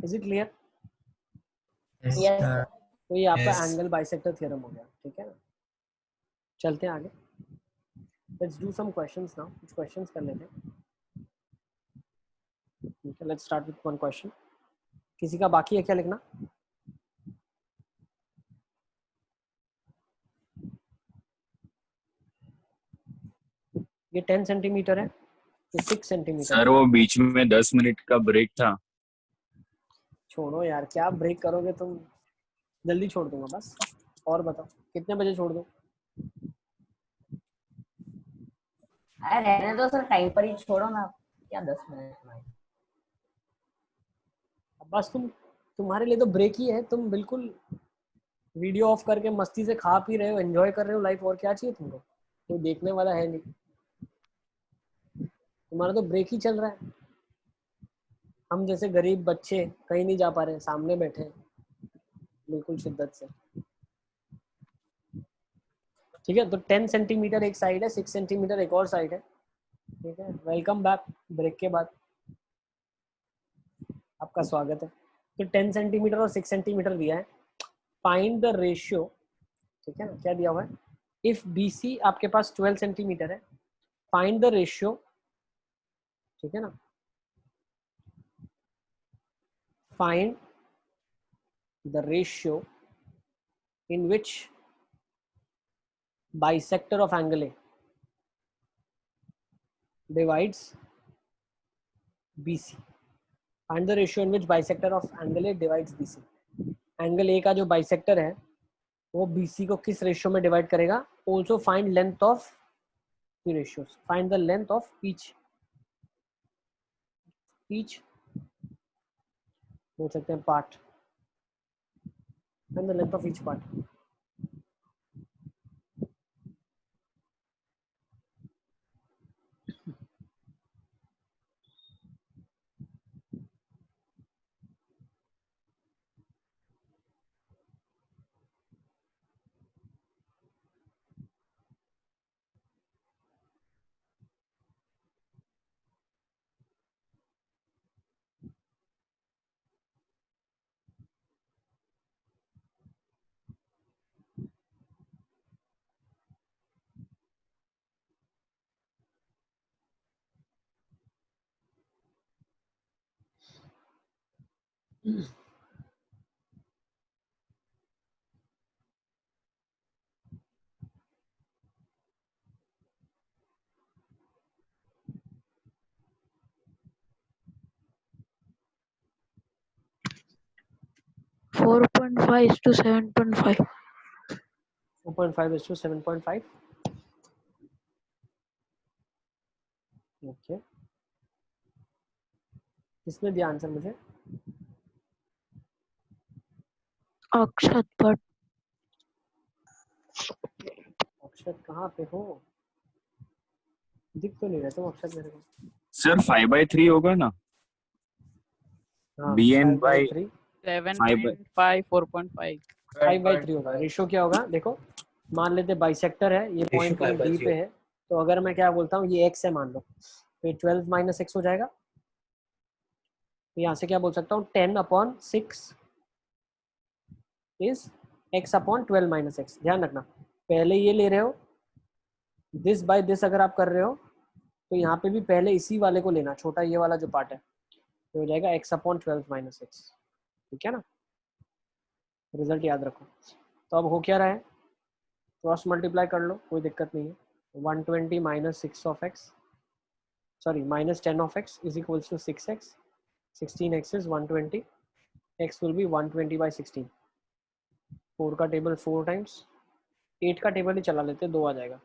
is it clear? Yes, sir. तो ये आपका एंगल बाइसेक्टर थ्योरम हो गया, ठीक है ना। चलते हैं आगे, let's do some questions now, कुछ क्वेश्चंस कर लेते हैं, ठीक है। Let's start with one question. किसी का बाकी है क्या लिखना? ये 10 सेंटीमीटर है, ये 6 सेंटीमीटर। सर वो बीच में 10 मिनट का ब्रेक था। छोड़ो यार, क्या ब्रेक करोगे तुम, जल्दी छोड़ दूंगा बस। और बताओ कितने बजे छोड़ दूं? अरे रहने दो सर, टाइम पर ही छोड़ो ना, क्या 10 मिनट में। अब बस तुम्हारे लिए तो ब्रेक ही है, तुम बिल्कुल वीडियो ऑफ करके मस्ती से खा पी रहे हो, एंजॉय कर रहे हो लाइफ, और क्या चाहिए तुमको? कोई देखने वाला है नहीं, तुम्हारा तो ब्रेक ही चल रहा है। हम जैसे गरीब बच्चे कहीं नहीं जा पा रहे, सामने बैठे हैं बिल्कुल शिद्दत से। ठीक है, तो 10 सेंटीमीटर एक साइड है, 6 सेंटीमीटर एक और साइड है। ठीक है, वेलकम बैक ब्रेक के बाद, आपका स्वागत है। तो 10 सेंटीमीटर और 6 सेंटीमीटर दिया है। फाइंड द रेशियो, ठीक है ना, क्या दिया हुआ है? इफ BC आपके पास 12 सेंटीमीटर है, फाइंड द रेशियो, ठीक है ना, find the ratio in which bisector of angle A divides BC. Find the ratio in which bisector of angle A divides BC. Angle A का जो bisector है वो BC को किस रेशियो में डिवाइड करेगा? Also find length of the ratios. Find the length of each बोल सकते हैं part. Find the length of each part. Four 4.5 to 7.5. 4.5 is to 7.5. Okay, किसने दिया आंसर मुझे? अक्षत भट्ट। अक्षत कहाँ पे हो? दिख तो नहीं रहे तुम अक्षत मेरे को। सर 5/3 होगा ना? हाँ, BN 5 by by 3 7.5 4.5 5/3 होगा। रेशियो क्या होगा देखो, मान लेते बाइसेक्टर है, ये पॉइंट कहीं बी पे है, तो अगर मैं क्या बोलता हूँ, ये x है मान लो, तो ये 12 - x हो जाएगा। तो यहाँ से क्या बोल सकता हूँ, 10/6 इज x/12 - x। ध्यान रखना, पहले ये ले रहे हो, दिस बाय दिस अगर आप कर रहे हो तो यहाँ पे भी पहले इसी वाले को लेना, छोटा ये वाला जो पार्ट है, तो हो जाएगा x/12 - x। ठीक है ना, रिजल्ट याद रखो। तो अब हो क्या रहा है, क्रॉस मल्टीप्लाई कर लो, कोई दिक्कत नहीं है। 120 - 6 of x, sorry -10 of x is equals to 6x. 16x is 120, x will be 120/16। 4 का टेबल 4 टाइम्स, 8 का टेबल ही चला लेते, 2 आ जाएगा।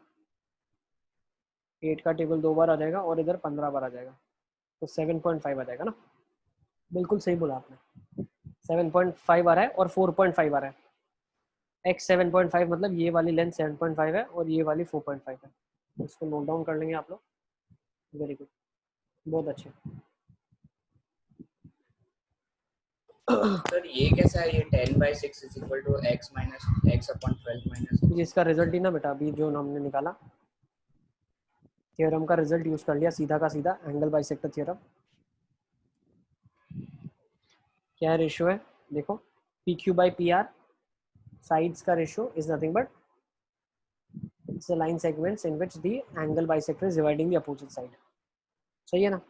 8 का टेबल 2 बार आ जाएगा और इधर 15 बार आ जाएगा, तो 7.5 आ जाएगा ना। बिल्कुल सही बोला आपने, 7.5 आ रहा है और 4.5 आ रहा है। x 7.5 मतलब ये वाली लेंथ 7.5 है और ये वाली 4.5 है। इसको नोट डाउन कर लेंगे आप लोग। वेरी गुड, बहुत अच्छे। सर ये कैसा है, ये 10/6 is equal to x minus x/12 - इसका रिजल्ट ही ना बेटा, अभी जो हमने निकाला थ्योरम का रिजल्ट यूज कर लिया, सीधा का सीधा एंगल बाइसेक्टर थ्योरम। क्या रेशियो है देखो, PQ/PR, साइड्स का ratio is nothing but it's the line segments in which the angle bisector is dividing the opposite side. सही है ना?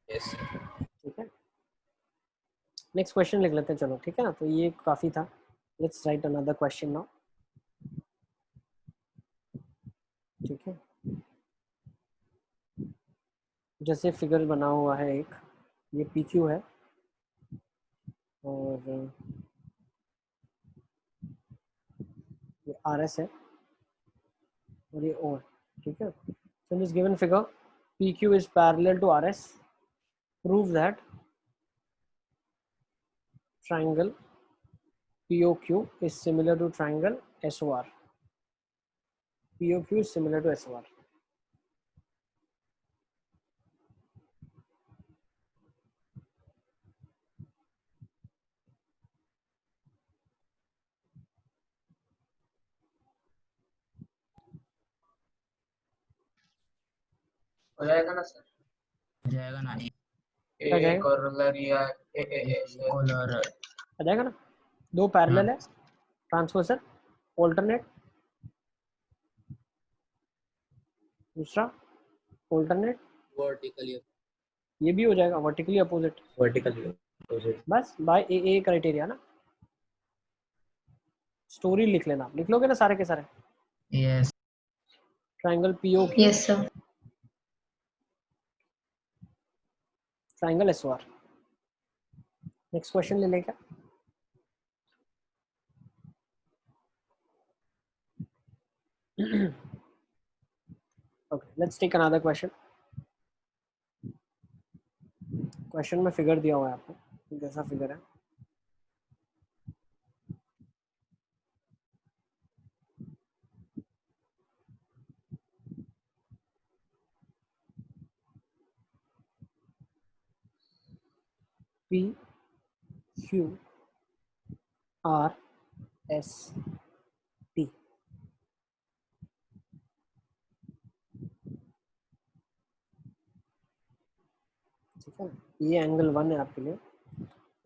यस। ठीक है, नेक्स्ट क्वेश्चन लिख लेते हैं चलो। ठीक है ना, तो ये काफी था, let's write another question now. ठीक है, जैसे फिगर बना हुआ है एक, ये पी क्यू है और ये आर एस है और ये ओ है, ठीक है। So in this given figure P Q is parallel to R S, prove that triangle POQ is similar to triangle SOR. POQ is similar to SOR. हो जाएगा ना सर? हो जाएगा ना। आ जाएगा, कॉरोलरी या कॉलर आ जाएगा ना। दो पैरेलल है, ट्रांसवर्सल, ऑल्टरनेट, दूसरा ऑल्टरनेट, वर्टिकली ये भी हो जाएगा वर्टिकली अपोजिट, बस बाय ए क्राइटेरिया ना। स्टोरी लिख लेना, लिख लोगे ना सारे के सारे। Yes triangle POQ, yes sir. Triangle SOR। Next question ले लें क्या? Okay, let's take another question. Question में फिगर दिया हुआ है आपको, जैसा फिगर है P Q R S T। ठीक है, ये एंगल 1 है आपके लिए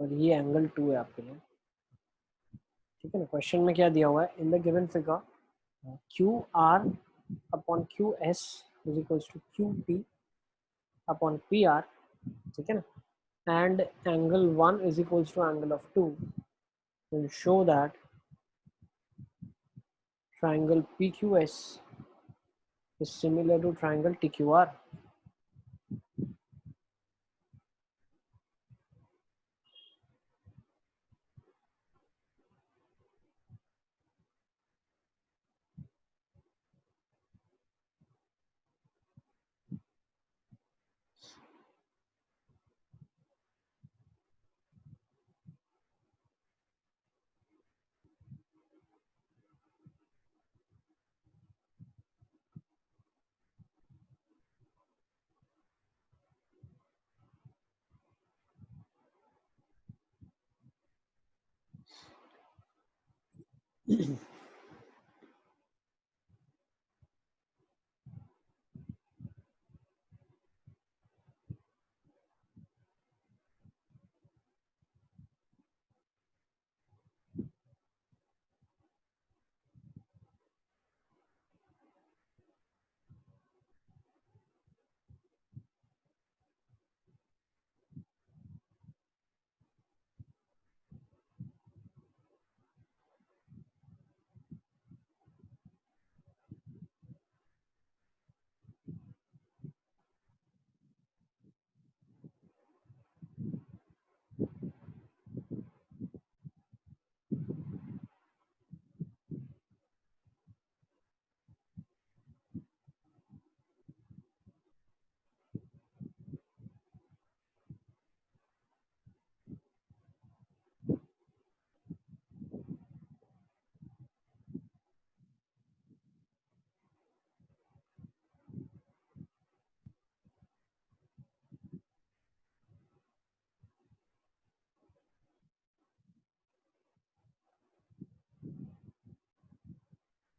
और ये एंगल 2 है आपके लिए। ठीक है ना। क्वेश्चन में क्या दिया हुआ है, in the given figure Q R upon Q S is equals to Q P upon P R, ठीक है ना, and angle 1 is equals to angle of 2, will show that triangle PQS is similar to triangle TQR.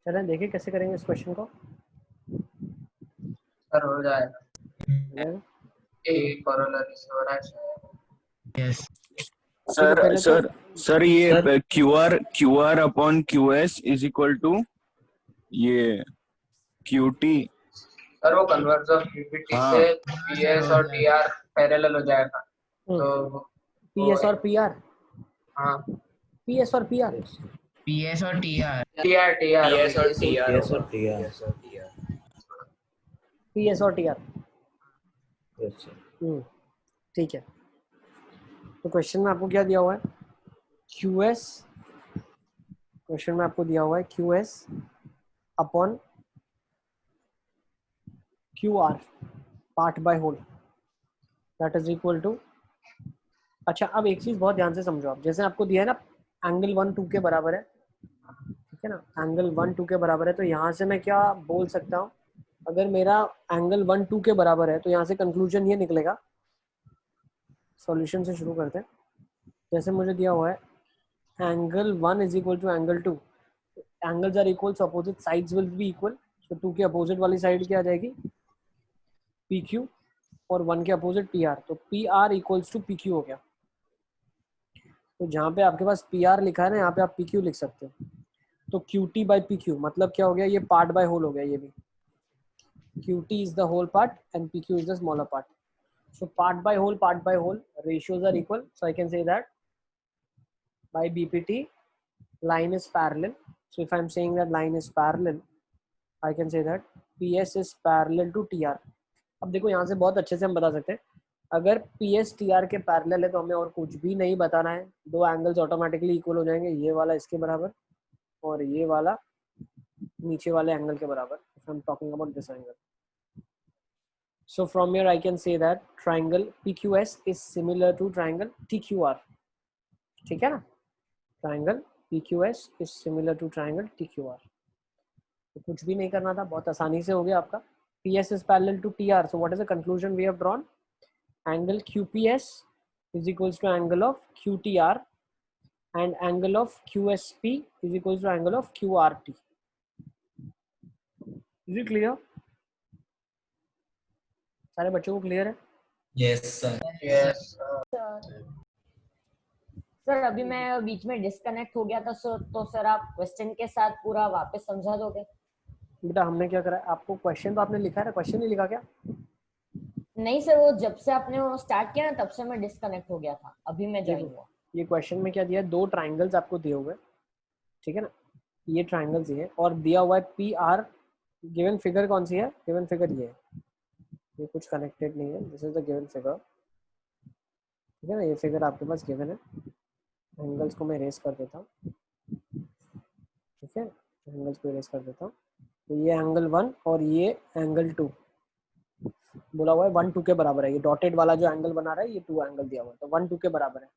चलें देखिए कैसे करेंगे इस question को। Sir हो जाएगा, ए कॉरोलरी से हो रहा है। यस सर सर सर ये QR upon QS is equal to ये क्यूटी। सर वो कन्वर्ज ऑफ पीपीटी से पीएस और टीआर पैरेलल हो जाएगा, तो पीएस और पीआर, हाँ पीएस और पीआर, पीएस और टीआर टीआर पीएस और टीआर पी एस और टी आर। Yes sir. ठीक है, तो क्वेश्चन में आपको क्या दिया हुआ है, क्यू एस, क्वेश्चन में आपको दिया हुआ है Q S upon Q R part by whole that is equal to. अच्छा, अब एक चीज बहुत ध्यान से समझो आप, जैसे आपको दिया है ना एंगल 1 2 के बराबर है, ठीक है ना, एंगल 1 2 के बराबर है, तो यहाँ से मैं क्या बोल सकता हूँ, अगर मेरा एंगल 1 2 के बराबर है तो यहाँ से कंक्लूजन ये निकलेगा, सॉल्यूशन से शुरू करते हैं। जैसे मुझे दिया हुआ है angle 1 is equal to angle 2, angles are equal so opposite sides will be equal, तो 2 के अपोजिट वाली साइड क्या आ जाएगी, पी क्यू, और 1 के अपोजिट पी आर, तो P R equals to P Q हो गया। तो जहाँ पे आपके पास पी आर लिखा है ना, यहाँ पे आप पी क्यू लिख सकते हो, तो Q T by P Q मतलब क्या हो गया, ये पार्ट बाय होल हो गया, ये भी Q T is the whole part and P Q is the smaller part. So part by whole ratios are equal. So I can say that by BPT line is parallel. So if I'm saying that line is parallel, I can say that PS is parallel to TR. अब देखो यहाँ से बहुत अच्छे से हम बता सकते हैं, अगर PS TR के पैरेलल है तो हमें और कुछ भी नहीं बताना है, दो एंगल्स ऑटोमेटिकली इक्वल हो जाएंगे, ये वाला इसके बराबर और ये वाला नीचे वाले एंगल के बराबर। If I'm talking about this angle. So from here I can say that triangle PQS is similar to triangle TQR. ठीक है ना, triangle PQS is similar to triangle TQR. तो कुछ भी नहीं करना था, बहुत आसानी से हो गया आपका। PS is parallel to TR. So what is the conclusion we have drawn? Angle QPS is equals to angle of QTR and angle of QSP is equals to angle of QRT. Is it clear? सारे बच्चों को clear है? Yes sir. Yes sir अभी मैं बीच में disconnect हो गया था सर, तो सर आप क्वेश्चन के साथ पूरा वापस समझा दोगे? बेटा हमने क्या करा है, आपको क्वेश्चन तो आपने लिखा है ना, क्वेश्चन नहीं लिखा क्या? नहीं सर, वो जब से आपने वो स्टार्ट किया ना तब से मैं डिस्कनेक्ट हो गया था, अभी मैं ज्वाइन हुआ। ये क्वेश्चन में क्या दिया है, दो ट्राइंगल्स आपको दिए हुए, ठीक है ना, ये ट्राइंगल्स ये है और दिया हुआ है पी आर। गिवन फिगर कौन सी है, गिवन फिगर ये है, ये कुछ कनेक्टेड नहीं है, this is the given figure, ठीक है ना, ये फिगर आपके पास गिवन है। एंगल्स को मैं इरेज कर देता हूँ, ठीक है, एंगल्स को इरेज कर देता हूँ। तो ये एंगल 1 और ये एंगल 2 बोला हुआ है 1 2 के बराबर है, ये डॉटेड वाला जो एंगल बना रहा है ये 2 एंगल दिया हुआ है, तो 1 2 के बराबर है।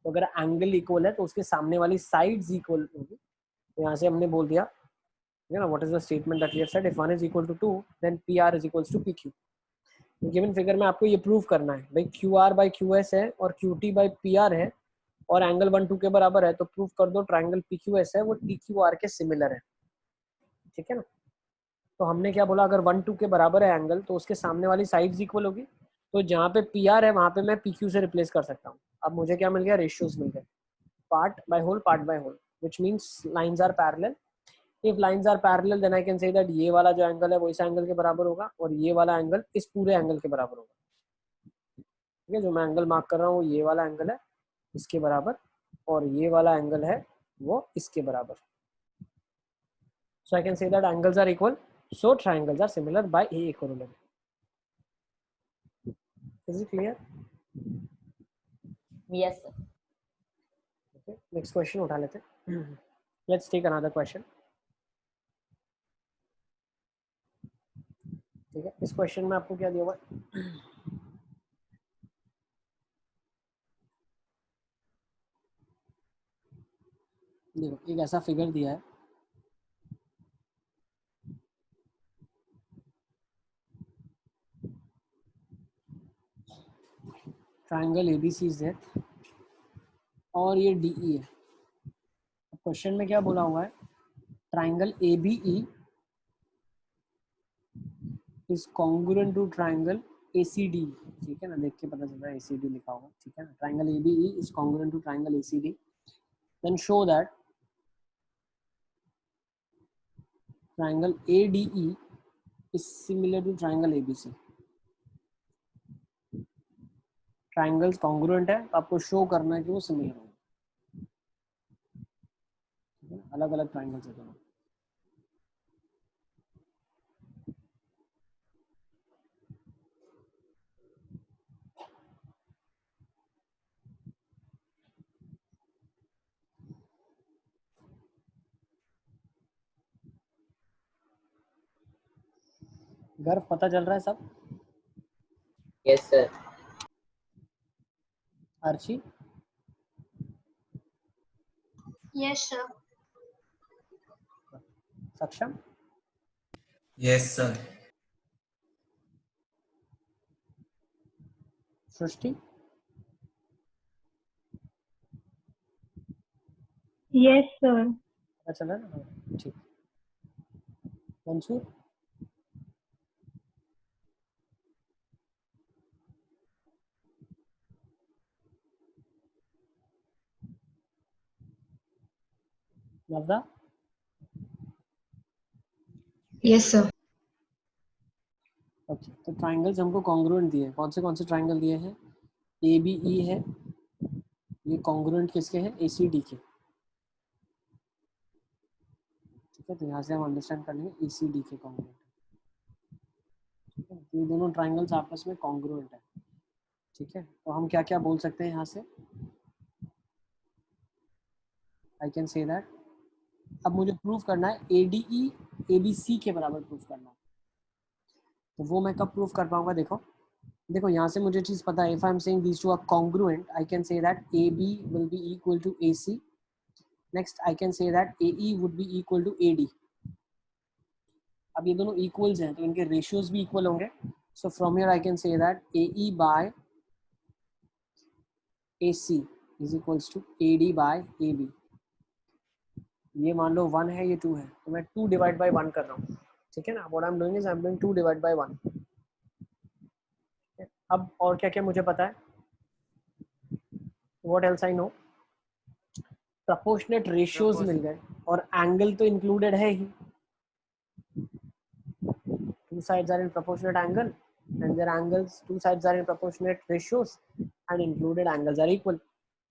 तो अगर एंगल इक्वल है तो उसके सामने वाली साइड्स इक्वल होगी, तो यहाँ से हमने बोल दिया, ठीक है ना, what is the statement that we have said, if 1 is equal to 2 then P R is equals to P Q. Given figure में आपको ये प्रूव करना है भाई, Q R by Q S है और Q T by P R है और एंगल 1 2 के बराबर है, तो प्रूव कर दो ट्राइंगल पी क्यू एस है वो टी क्यू आर के सिमिलर है, ठीक है ना। तो हमने क्या बोला, अगर 1 2 के बराबर है एंगल तो उसके सामने वाली साइड्स इक्वल होगी, तो जहाँ पे पी आर है वहाँ पे मैं पी क्यू से रिप्लेस कर सकता हूँ। अब मुझे क्या मिल गया, रेशियोज मिल गए, part by whole which means lines are parallel. If lines are parallel then I can say that ये वाला जो एंगल है वो इस एंगल के बराबर होगा और ये वाला एंगल इस पूरे एंगल के बराबर होगा, ठीक है। जो मैं एंगल मार्क कर रहा हूँ ये वाला एंगल है इसके बराबर और ये वाला एंगल है वो इसके बराबर। So I can say that angles are equal, so triangles are similar by A equivalent. Is it clear? Yes sir. Okay, next question उठा लेते हैं। Let's take another question. ठीक है, इस क्वेश्चन में आपको क्या दिया हुआ है, देखो एक ऐसा फिगर दिया है, ट्राइंगल एबीसी है और ये डीई है। क्वेश्चन में क्या बोला हुआ है, triangle ABE is congruent to triangle ACD, ठीक है ना, देख के पता चल रहा है एसीडी लिखा होगा, ठीक है ना। Triangle ABE is congruent to triangle ACD, then show that triangle ADE is similar to triangle ABC. Triangles congruent है तो आपको शो करना है कि वो सिमिलर हो, अलग अलग ट्राइंगल्स है दोनों। गर्व पता चल रहा है सब? Yes sir. Archi? Yes sir. Saksham? Yes sir. Srishti? Yes sir. पता चला ना? ठीक। Mansoor? Navda? Yes sir. Okay, तो ट्राइंगल्स हमको कॉन्ग्रुएंट दिए हैं। कौन से ट्राइंगल दिए हैं? ए बी ई है, ये कॉन्ग्रुएंट किसके हैं? ए सी डी के। ठीक है, तो यहाँ से हम अंडरस्टैंड कर लेंगे ए सी डी के कॉन्ग्रुएंट। ठीक है, तो ये दोनों ट्राइंगल्स आपस में कॉन्ग्रुएंट है। ठीक है, तो हम क्या क्या बोल सकते हैं यहाँ से? आई कैन से दैट, अब मुझे प्रूफ करना है A D E A B सी के बराबर प्रूफ करना है। तो वो मैं कब प्रूफ कर पाऊंगा? देखो यहाँ से मुझे चीज पता है, if I am saying these two are congruent, I can say that A B will be equal to A C. Next I can say that A E would be equal to A D. अब ये दोनों equals हैं तो इनके ratios भी equal होंगे। So from here I can say that A E by A C is equals to A D by A B. ये मान लो 1 है, ये 2 है, तो मैं 2 डिवाइड बाय 1 कर रहा हूँ। ठीक है ना, what I am doing is I am doing 2 divide by 1। अब और क्या क्या मुझे पता है? What else I know? Proportionate ratios मिल गए और एंगल तो इंक्लूडेड है ही। Two sides are in proportionate angle and their angles, two sides are in proportionate ratios and included angles are equal.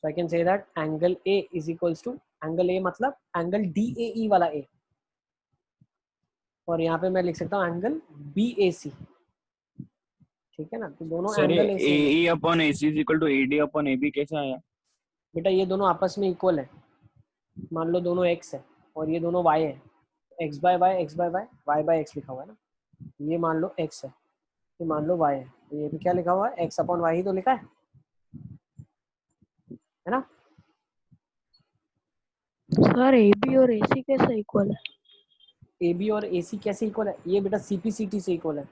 So I can say that angle A is equals to angle A मतलब angle DAE वाला A, और यहाँ पे मैं लिख सकता हूँ angle BAC। ठीक है ना, तो दोनों sir angle AE upon AC is equal to AD upon AB कैसे आया? बेटा ये दोनों आपस में इक्वल है। मान लो दोनों x है और ये दोनों y है, x by y, x by y, y by x लिखा हुआ है ना। ये मान लो x है, ये मान लो y है, तो ये भी क्या लिखा हुआ है? x अपॉन y ही तो लिखा है ना। सर ए बी और ए सी कैसे इक्वल है? ए बी और ए सी कैसे इक्वल है? ये बेटा CPCT से इक्वल है।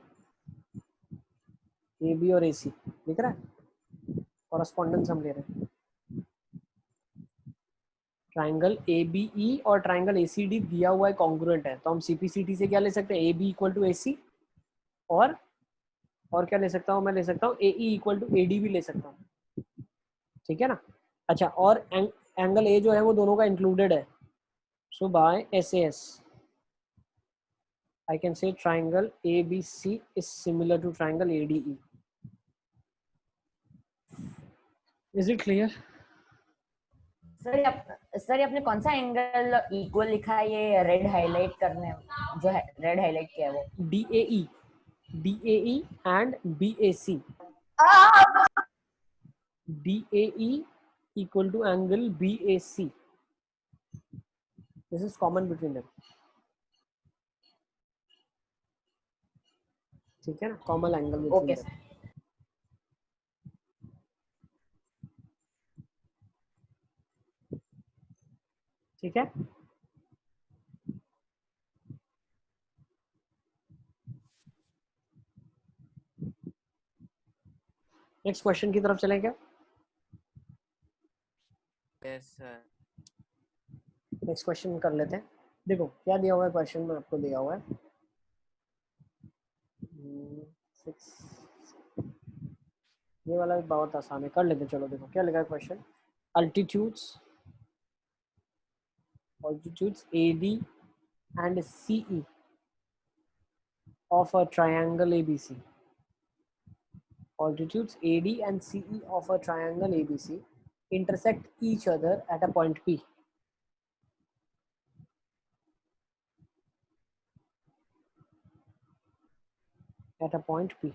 ए बी और ए सी दिख रहा है, कॉरस्पॉन्डेंस हम ले रहे हैं। ट्राइंगल ए बी ई और ट्राइंगल ए सी डी दिया हुआ है कॉन्ग्रुएंट है, तो हम CPCT से क्या ले सकते हैं? A B equal to A C, और क्या ले सकता हूँ? मैं ले सकता हूँ A E equal to A D भी ले सकता हूँ। ठीक है ना। अच्छा, और एंगल ए जो है वो दोनों का इंक्लूडेड है। सो bye SAS I can say triangle ABC is similar to triangle ADE. Is it clear? Sir ये आपने कौन सा एंगल इक्वल लिखा है? ये रेड हाईलाइट करने जो है, रेड हाईलाइट किया है वो DAE and BAC. DAE equal to angle BAC. This is common between them. ठीक है ना, कॉमन एंगल between them. ठीक है, नेक्स्ट क्वेश्चन की तरफ चलें क्या? Yes sir. नेक्स्ट क्वेश्चन कर लेते हैं। देखो क्या दिया हुआ है क्वेश्चन में, आपको दिया हुआ है 6, ये वाला भी बहुत आसान है, कर लेते हैं। चलो देखो क्या लिखा है question. Altitudes AD and CE of a triangle ABC. Altitudes AD and CE of a triangle ABC intersect each other at a point P. At a point P.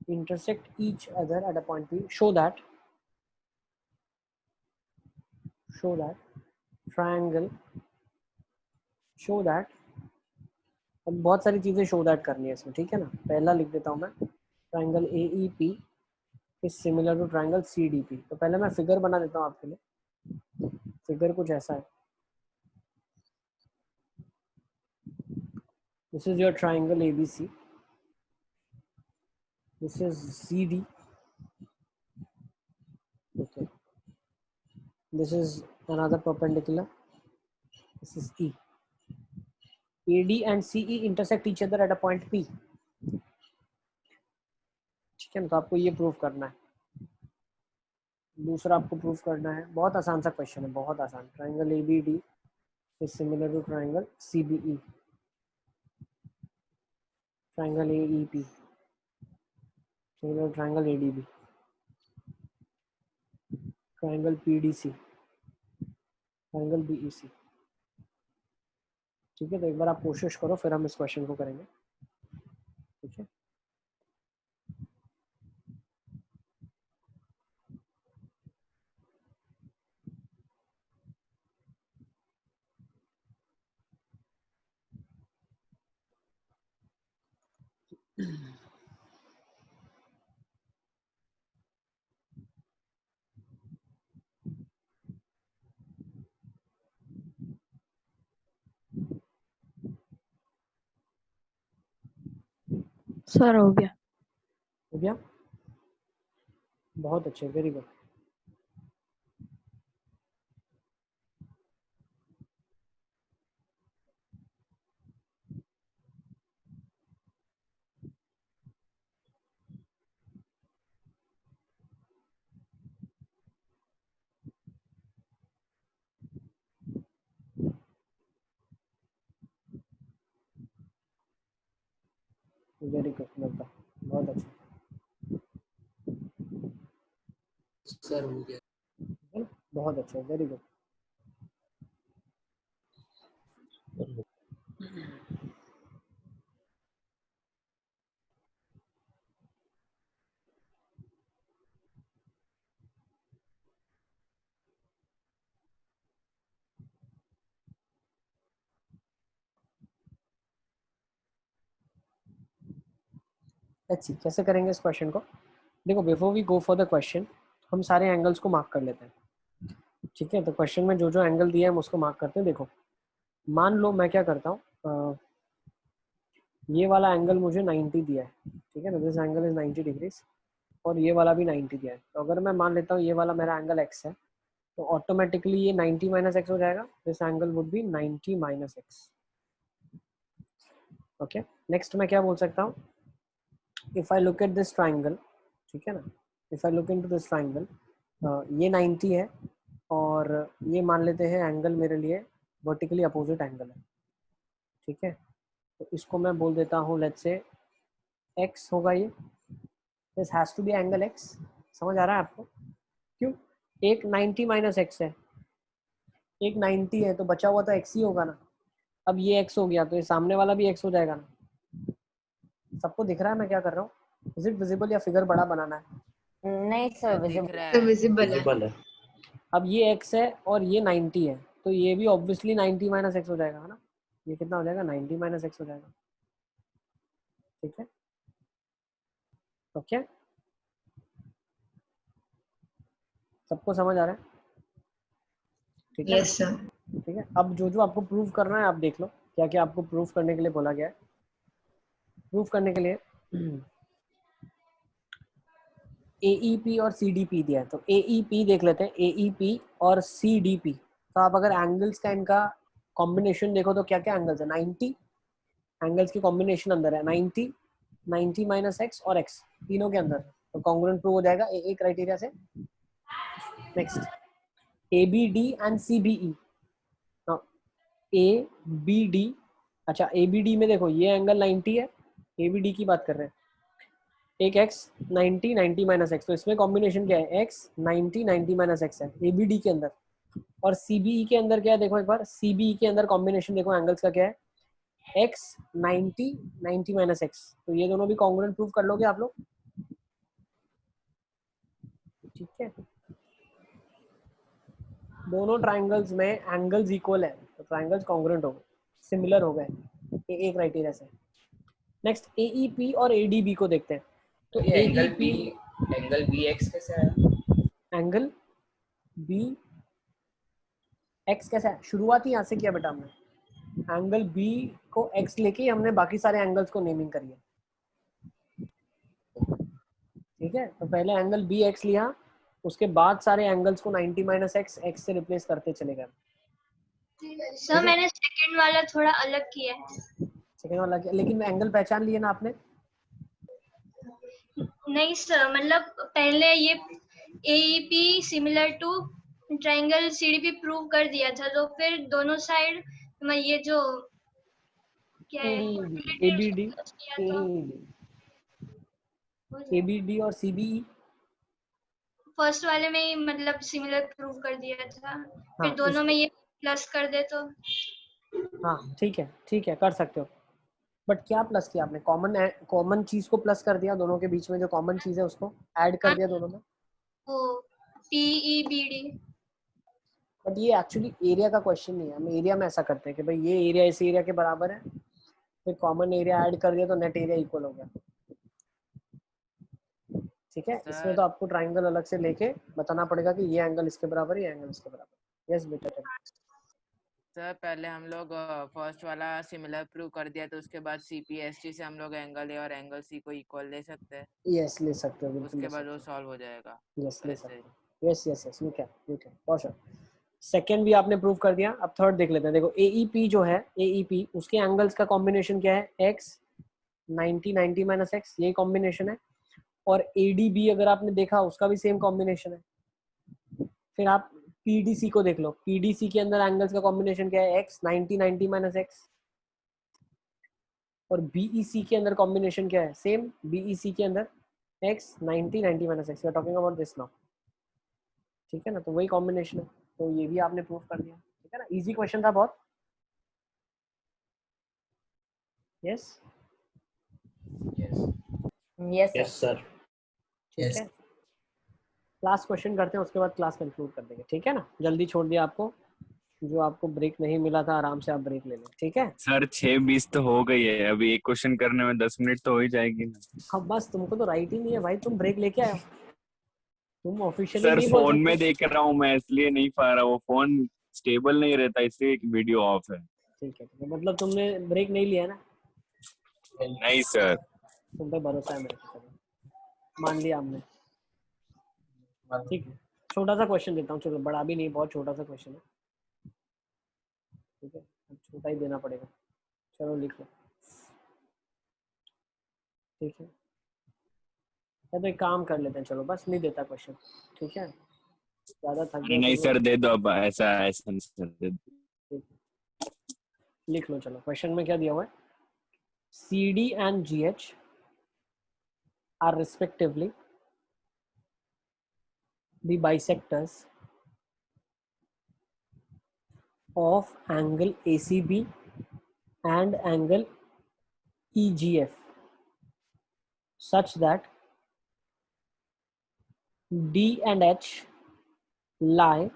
Intersect each other at a point P. Show that triangle, show that अब बहुत सारी चीज़ें show that करनी है इसमें, ठीक है ना। पहला लिख देता हूँ मैं, triangle A E P is similar to triangle C D P. तो पहले मैं फिगर बना देता हूँ आपके लिए। फिगर कुछ ऐसा है, this is your triangle A B C, this is C D, okay, this is another perpendicular, this is E. AD and CE intersect each other at a point P, ठीक है ना। तो आपको ये प्रूव करना है। दूसरा आपको प्रूव करना है, बहुत आसान सा क्वेश्चन है, बहुत आसान। Triangle ABD is similar to triangle CBE, triangle AEP similar to triangle ADB, triangle PDC, triangle BEC, ठीक है। तो एक बार आप कोशिश करो, फिर हम इस क्वेश्चन को करेंगे, ठीक है। सर हो गया। हो गया, बहुत अच्छे, वेरी गुड। वेरी गुड, लगता बहुत अच्छा, सर हो गया। है ना? बहुत अच्छा, वेरी गुड। लेट्स सी कैसे करेंगे इस क्वेश्चन को। देखो, before we go for the question, हम सारे एंगल्स को मार्क कर लेते हैं, ठीक है। तो क्वेश्चन में जो जो एंगल दिया है हम उसको मार्क करते हैं। देखो, मान लो मैं क्या करता हूँ, ये वाला एंगल मुझे 90 दिया है, ठीक है ना, दिस एंगल इज 90 डिग्रीज, और ये वाला भी 90 दिया है। तो अगर मैं मान लेता हूँ ये वाला मेरा एंगल x है, तो ऑटोमेटिकली ये 90 माइनस एक्स हो जाएगा, this angle would be 90 minus x, okay. Next मैं क्या बोल सकता हूँ, if I look at this triangle, ठीक है ना, if I look into this triangle, ये 90 है, और ये मान लेते हैं एंगल मेरे लिए वर्टिकली अपोजिट एंगल है, ठीक है। तो इसको मैं बोल देता हूँ, लेट्स से x होगा ये, this has to be angle x। समझ आ रहा है आपको? क्यों? एक 90 माइनस एक्स है, एक 90 है, तो बचा हुआ तो x ही होगा ना। अब ये x हो गया, तो ये सामने वाला भी x हो जाएगा ना। सबको दिख रहा है मैं क्या कर रहा हूँ? इज इट विजिबल या फिगर बड़ा बनाना है? नहीं सर, विजिबल है। अब ये x है और ये 90 है, तो ये भी ऑब्वियसली 90 माइनस एक्स हो जाएगा, है ना। ये कितना हो जाएगा? 90 माइनस एक्स हो जाएगा, ठीक है। ओके, सबको समझ आ रहा है? ठीक है, यस सर। ठीक है। अब जो जो आपको प्रूव करना है आप देख लो, क्या क्या आपको प्रूव करने के लिए बोला गया है। प्रूव करने के लिए AEP और CDP दिया है, तो AEP देख लेते हैं, AEP और CDP। तो आप अगर एंगल्स का इनका कॉम्बिनेशन देखो तो क्या क्या एंगल्स है? 90 एंगल्स की कॉम्बिनेशन अंदर है, 90, 90 माइनस एक्स और x तीनों के अंदर, तो कॉन्ग्रुएंट प्रूव हो जाएगा AA क्राइटेरिया से। Next, ABD and CBE। ABD, अच्छा ABD में देखो ये एंगल 90 है, ABD की बात कर रहे हैं, एक x 90 90 माइनस एक्स, तो इसमें कॉम्बिनेशन क्या है? x 90 90 माइनस एक्स है ABD के अंदर। और CBE के अंदर क्या है? देखो एक बार, CBE के अंदर कॉम्बिनेशन देखो एंगल्स का क्या है? x 90 90 minus x. तो ये दोनों भी कॉन्ग्रुएंट प्रूव कर लोगे आप लोग, ठीक है। दोनों ट्राइंगल्स में एंगल्स इक्वल है, तो ट्राइंगल्स कॉन्ग्रुएंट हो गए, सिमिलर हो गए। ए क्राइटेरिया से। नेक्स्ट AEP और ADB को देखते हैं। तो ये angle AEP B, angle BX कैसे आया? एंगल BX कैसा है? शुरुआत ही यहाँ से किया बेटा हमने। एंगल B को X लेके हमने बाकी सारे एंगल्स को नेमिंग करी है, ठीक है। तो पहले एंगल BX लिया, उसके बाद सारे एंगल्स को 90 - x x से रिप्लेस करते चले गए। सर मैंने सेकंड वाला थोड़ा अलग किया है। सेकंड वाला क्या? लेकिन एंगल पहचान लिए ना आपने? नहीं सर, मतलब पहले ये AEP similar to triangle CDP prove कर दिया था, तो फिर दोनों साइड में ये जो क्या है ABD और CBE फर्स्ट वाले में ही मतलब सिमिलर प्रूव कर दिया था, फिर हाँ, दोनों में ये प्लस कर दे तो। हाँ ठीक है कर सकते हो। बट क्या प्लस किया आपने? कॉमन चीज को प्लस कर दिया, दोनों के बीच में जो कॉमन चीज है उसको ऐड कर दिया दोनों में। वो TEBD। बट ये एक्चुअली एरिया का क्वेश्चन नहीं है। हम एरिया में ऐसा करते हैं कि भाई ये एरिया इस एरिया के बराबर है, फिर कॉमन एरिया ऐड कर दिया तो नेट एरिया इक्वल हो गया, ठीक है। इसमें तो आपको ट्राइंगल अलग से लेके बताना पड़ेगा कि ये एंगल इसके बराबर है, ये एंगल इसके बराबर। यस बेटा। सर पहले हम लोग फर्स्ट वाला सिमिलर प्रूव कर दिया, तो उसके बाद CPST से हम लोग एंगल ए और एंगल सी को इक्वल ले सकते हैं। यस ले सकते हो, बिल्कुल उसके बाद वो सॉल्व हो जाएगा। यस ले सकते हो। Yes you can for sure. Second भी आपने प्रूव कर दिया। अब थर्ड देख लेते हैं। देखो AEP जो है, AEP उसके एंगल्स का कॉम्बिनेशन क्या है? x 90 90 - x, यही कॉम्बिनेशन है। और ADB अगर आपने देखा उसका भी सेम कॉम्बिनेशन है। फिर आप PDC को देख लो, PDC के अंदर एंगल्स का कॉम्बिनेशन क्या है? x 90 90 - x। और BEC के अंदर कॉम्बिनेशन क्या है? सेम, BEC के अंदर x 90 90 - x। We are talking about this now, ठीक है ना। तो वही कॉम्बिनेशन है, तो ये भी आपने प्रूव कर दिया, ठीक है ना। इजी क्वेश्चन था बहुत। Yes yes sir. ठीक है। लास्ट क्वेश्चन करते हैं, उसके बाद क्लास कंक्लूड कर देंगे, ठीक है ना। जल्दी छोड़ दिया आपको, जो आपको ब्रेक नहीं मिला था आराम से आप ब्रेक ले लें, ठीक है। सर 6:20 तो हो गई है, अभी एक क्वेश्चन करने में 10 मिनट तो हो ही जाएगी ना। हाँ बस, तुमको तो राइट ही नहीं है भाई, तुम ब्रेक लेके आए हो, तुम ऑफिशियली सर नहीं बोल फोन में सकते। देख रहा हूँ मैं, इसलिए नहीं पा रहा, वो फोन स्टेबल नहीं रहता, इसलिए वीडियो ऑफ है। ठीक है, मतलब तुमने ब्रेक नहीं लिया ना? नहीं सर। तुम पे भरोसा है मेरे को, मान लिया हमने, ठीक है। छोटा सा क्वेश्चन देता हूँ, चलो बड़ा भी नहीं, बहुत छोटा सा क्वेश्चन है, ठीक है। छोटा ही देना पड़ेगा, चलो लिख लो, ठीक है। तो एक काम कर लेते हैं, चलो बस नहीं देता क्वेश्चन, ठीक है। ज्यादा थक गए नहीं तो सर दे दो, अब ऐसा ऐसा नहीं सर, दे दो। लिख लो। चलो क्वेश्चन में क्या दिया हुआ है? CD and GH are respectively the bisectors of angle ACB and angle EGF such that D and H lie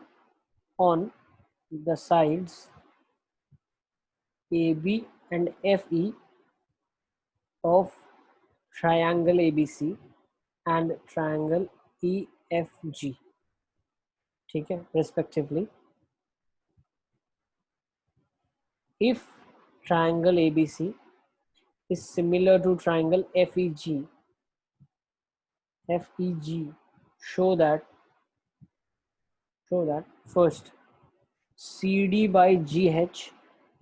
on the sides AB and FE of triangle ABC and triangle EFG, ठीक है, respectively. If triangle ABC is similar to triangle FEG, show that first CD by GH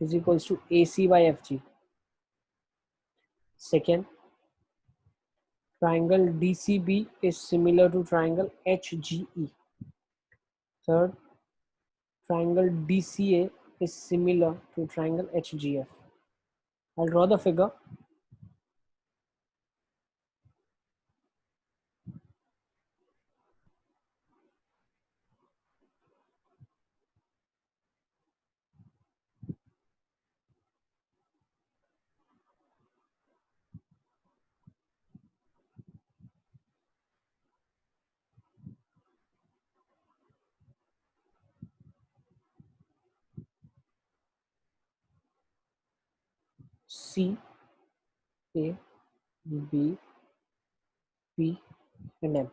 is equals to AC by FG. Second, triangle DCB is similar to triangle HGE. Third, triangle DCA is similar to triangle HGF. I'll draw the figure. C, A, B, P and M.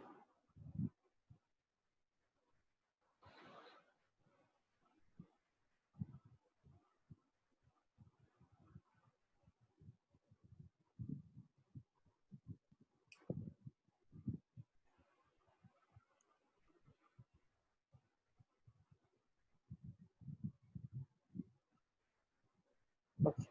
Okay.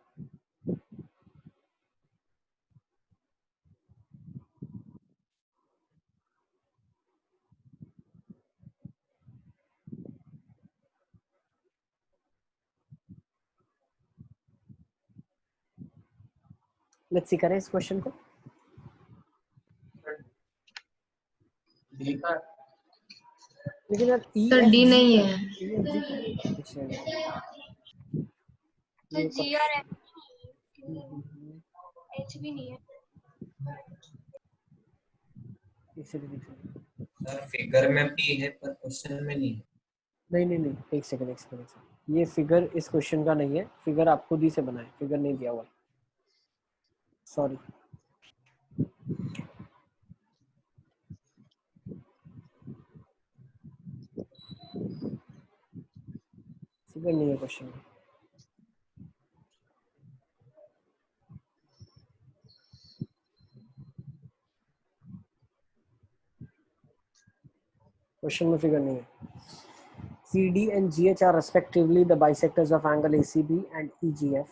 Let's see करें इस question को। देखा लेकिन यार sir D नहीं है। तो जी और एच भी नहीं है। सर फिगर में पी है पर क्वेश्चन में नहीं है। नहीं, एक सेकंड। ये फिगर इस क्वेश्चन का नहीं है, फिगर आप खुद ही से बनाए, फिगर नहीं दिया हुआ, सॉरी। फिगर नहीं है क्वेश्चन में। क्वेश्चन में फिगर नहीं है। CD and GH are respectively the bisectors of angle ACB and EGF.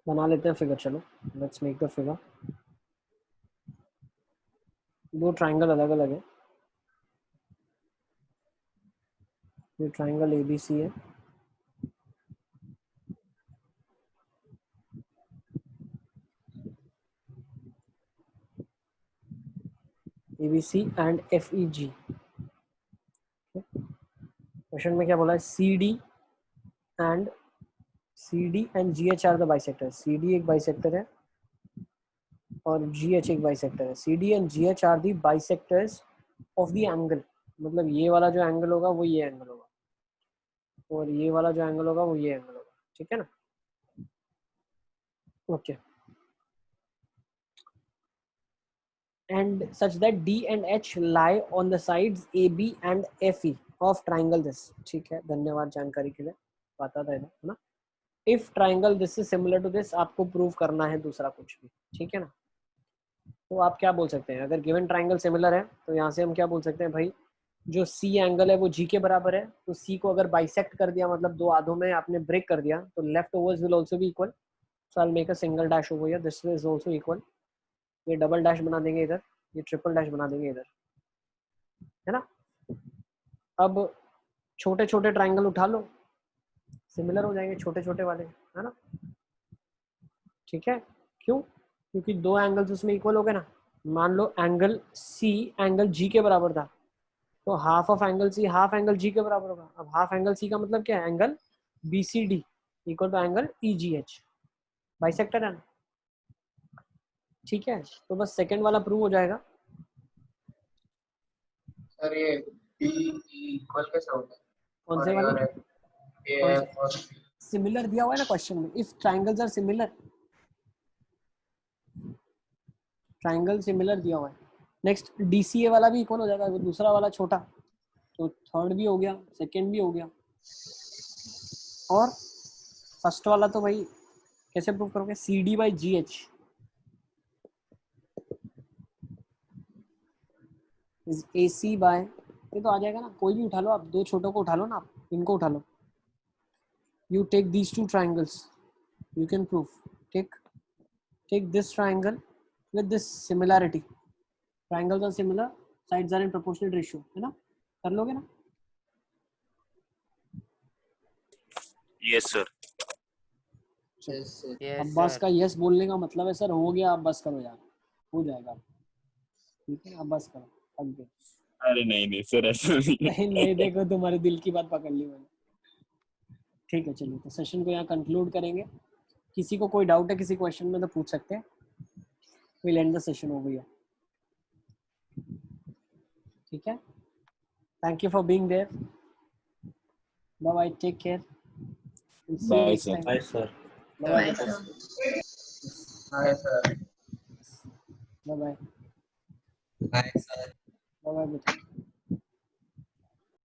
बना लेते हैं फिगर, चलो लेट्स मेक द फिगर। दो ट्राइंगल अलग अलग है। ये ट्राइंगल ABC है, ABC and FEG। क्वेश्चन में क्या बोला है? CD and GH are the bisectors। CD एक बाइसेक्टर है और GH एक बाइसेक्टर है। CD and GH are the bisectors of the angle। मतलब ये वाला जो एंगल होगा वो ये एंगल होगा, और ये वाला जो एंगल होगा वो ये एंगल होगा, ठीक है ना? Okay. And such that D and H lie on the sides AB and FE of triangle this। ठीक है, धन्यवाद जानकारी के लिए, पता था है ना? If triangle this is similar to this, आपको प्रूव करना है दूसरा कुछ भी, ठीक है ना? तो आप क्या बोल सकते हैं? अगर गिवन ट्राइंगल सिमिलर है तो यहाँ से हम क्या बोल सकते हैं भाई, जो C एंगल है वो G के बराबर है, तो C को अगर बाइसेक्ट कर दिया, मतलब दो आधों में आपने ब्रेक कर दिया, तो left overs will also be equal. So I will make a single dash over here, this is also equal. ये डबल डैश बना देंगे इधर, ये ट्रिपल डैश बना देंगे इधर, है ना? अब छोटे छोटे ट्राइंगल उठा लो, सिमिलर हो जाएंगे छोटे छोटे वाले, है ना? ठीक है, क्यों? क्योंकि दो एंगल्स उसमें इक्वल हो गए ना। मान लो एंगल C एंगल G के बराबर था, तो half of angle C half angle G के बराबर होगा। अब हाफ एंगल C का मतलब क्या है? Angle BCD equal to angle EGH, bisector है ना? ठीक है, तो बस सेकंड वाला प्रूव हो जाएगा। सर ये B इक्वल कैसे होगा? कौन से वाले? सिमिलर दिया हुआ है ना क्वेश्चन में, if triangles are similar, triangle similar दिया हुआ है। नेक्स्ट DCA वाला भी इक्वल हो जाएगा, वो दूसरा वाला छोटा, तो थर्ड भी हो गया, सेकंड भी हो गया, और फर्स्ट वाला तो भाई कैसे प्रूव करोगे? CD by GH is AC by, ये तो आ जाएगा ना, कोई भी उठा लो आप, दो छोटों को उठा लो ना, आप इनको उठा लो। You take these two triangles, you can prove। take this triangle with this similarity, triangles are similar, sides are in proportional ratio, है ना? कर लोगे ना? Yes sir. अब बस का यस बोलने का मतलब है सर हो गया, आप बस करो यार, हो जाएगा, ठीक है? अब बस करो, थक गए। अरे नहीं सर, ऐसा नहीं। नहीं देखो, तुम्हारे दिल की बात पकड़ ली मैंने। ठीक है, चलिए तो सेशन को यहाँ कंक्लूड करेंगे। किसी को कोई डाउट है किसी क्वेश्चन में तो पूछ सकते हैं। Will end the session over here. ठीक है, thank you for being there. Bye bye, take care. Bye, sir. Bye, sir. Bye Bye, sir. Hi, sir. Bye. Bye, sir. Bye बेटा।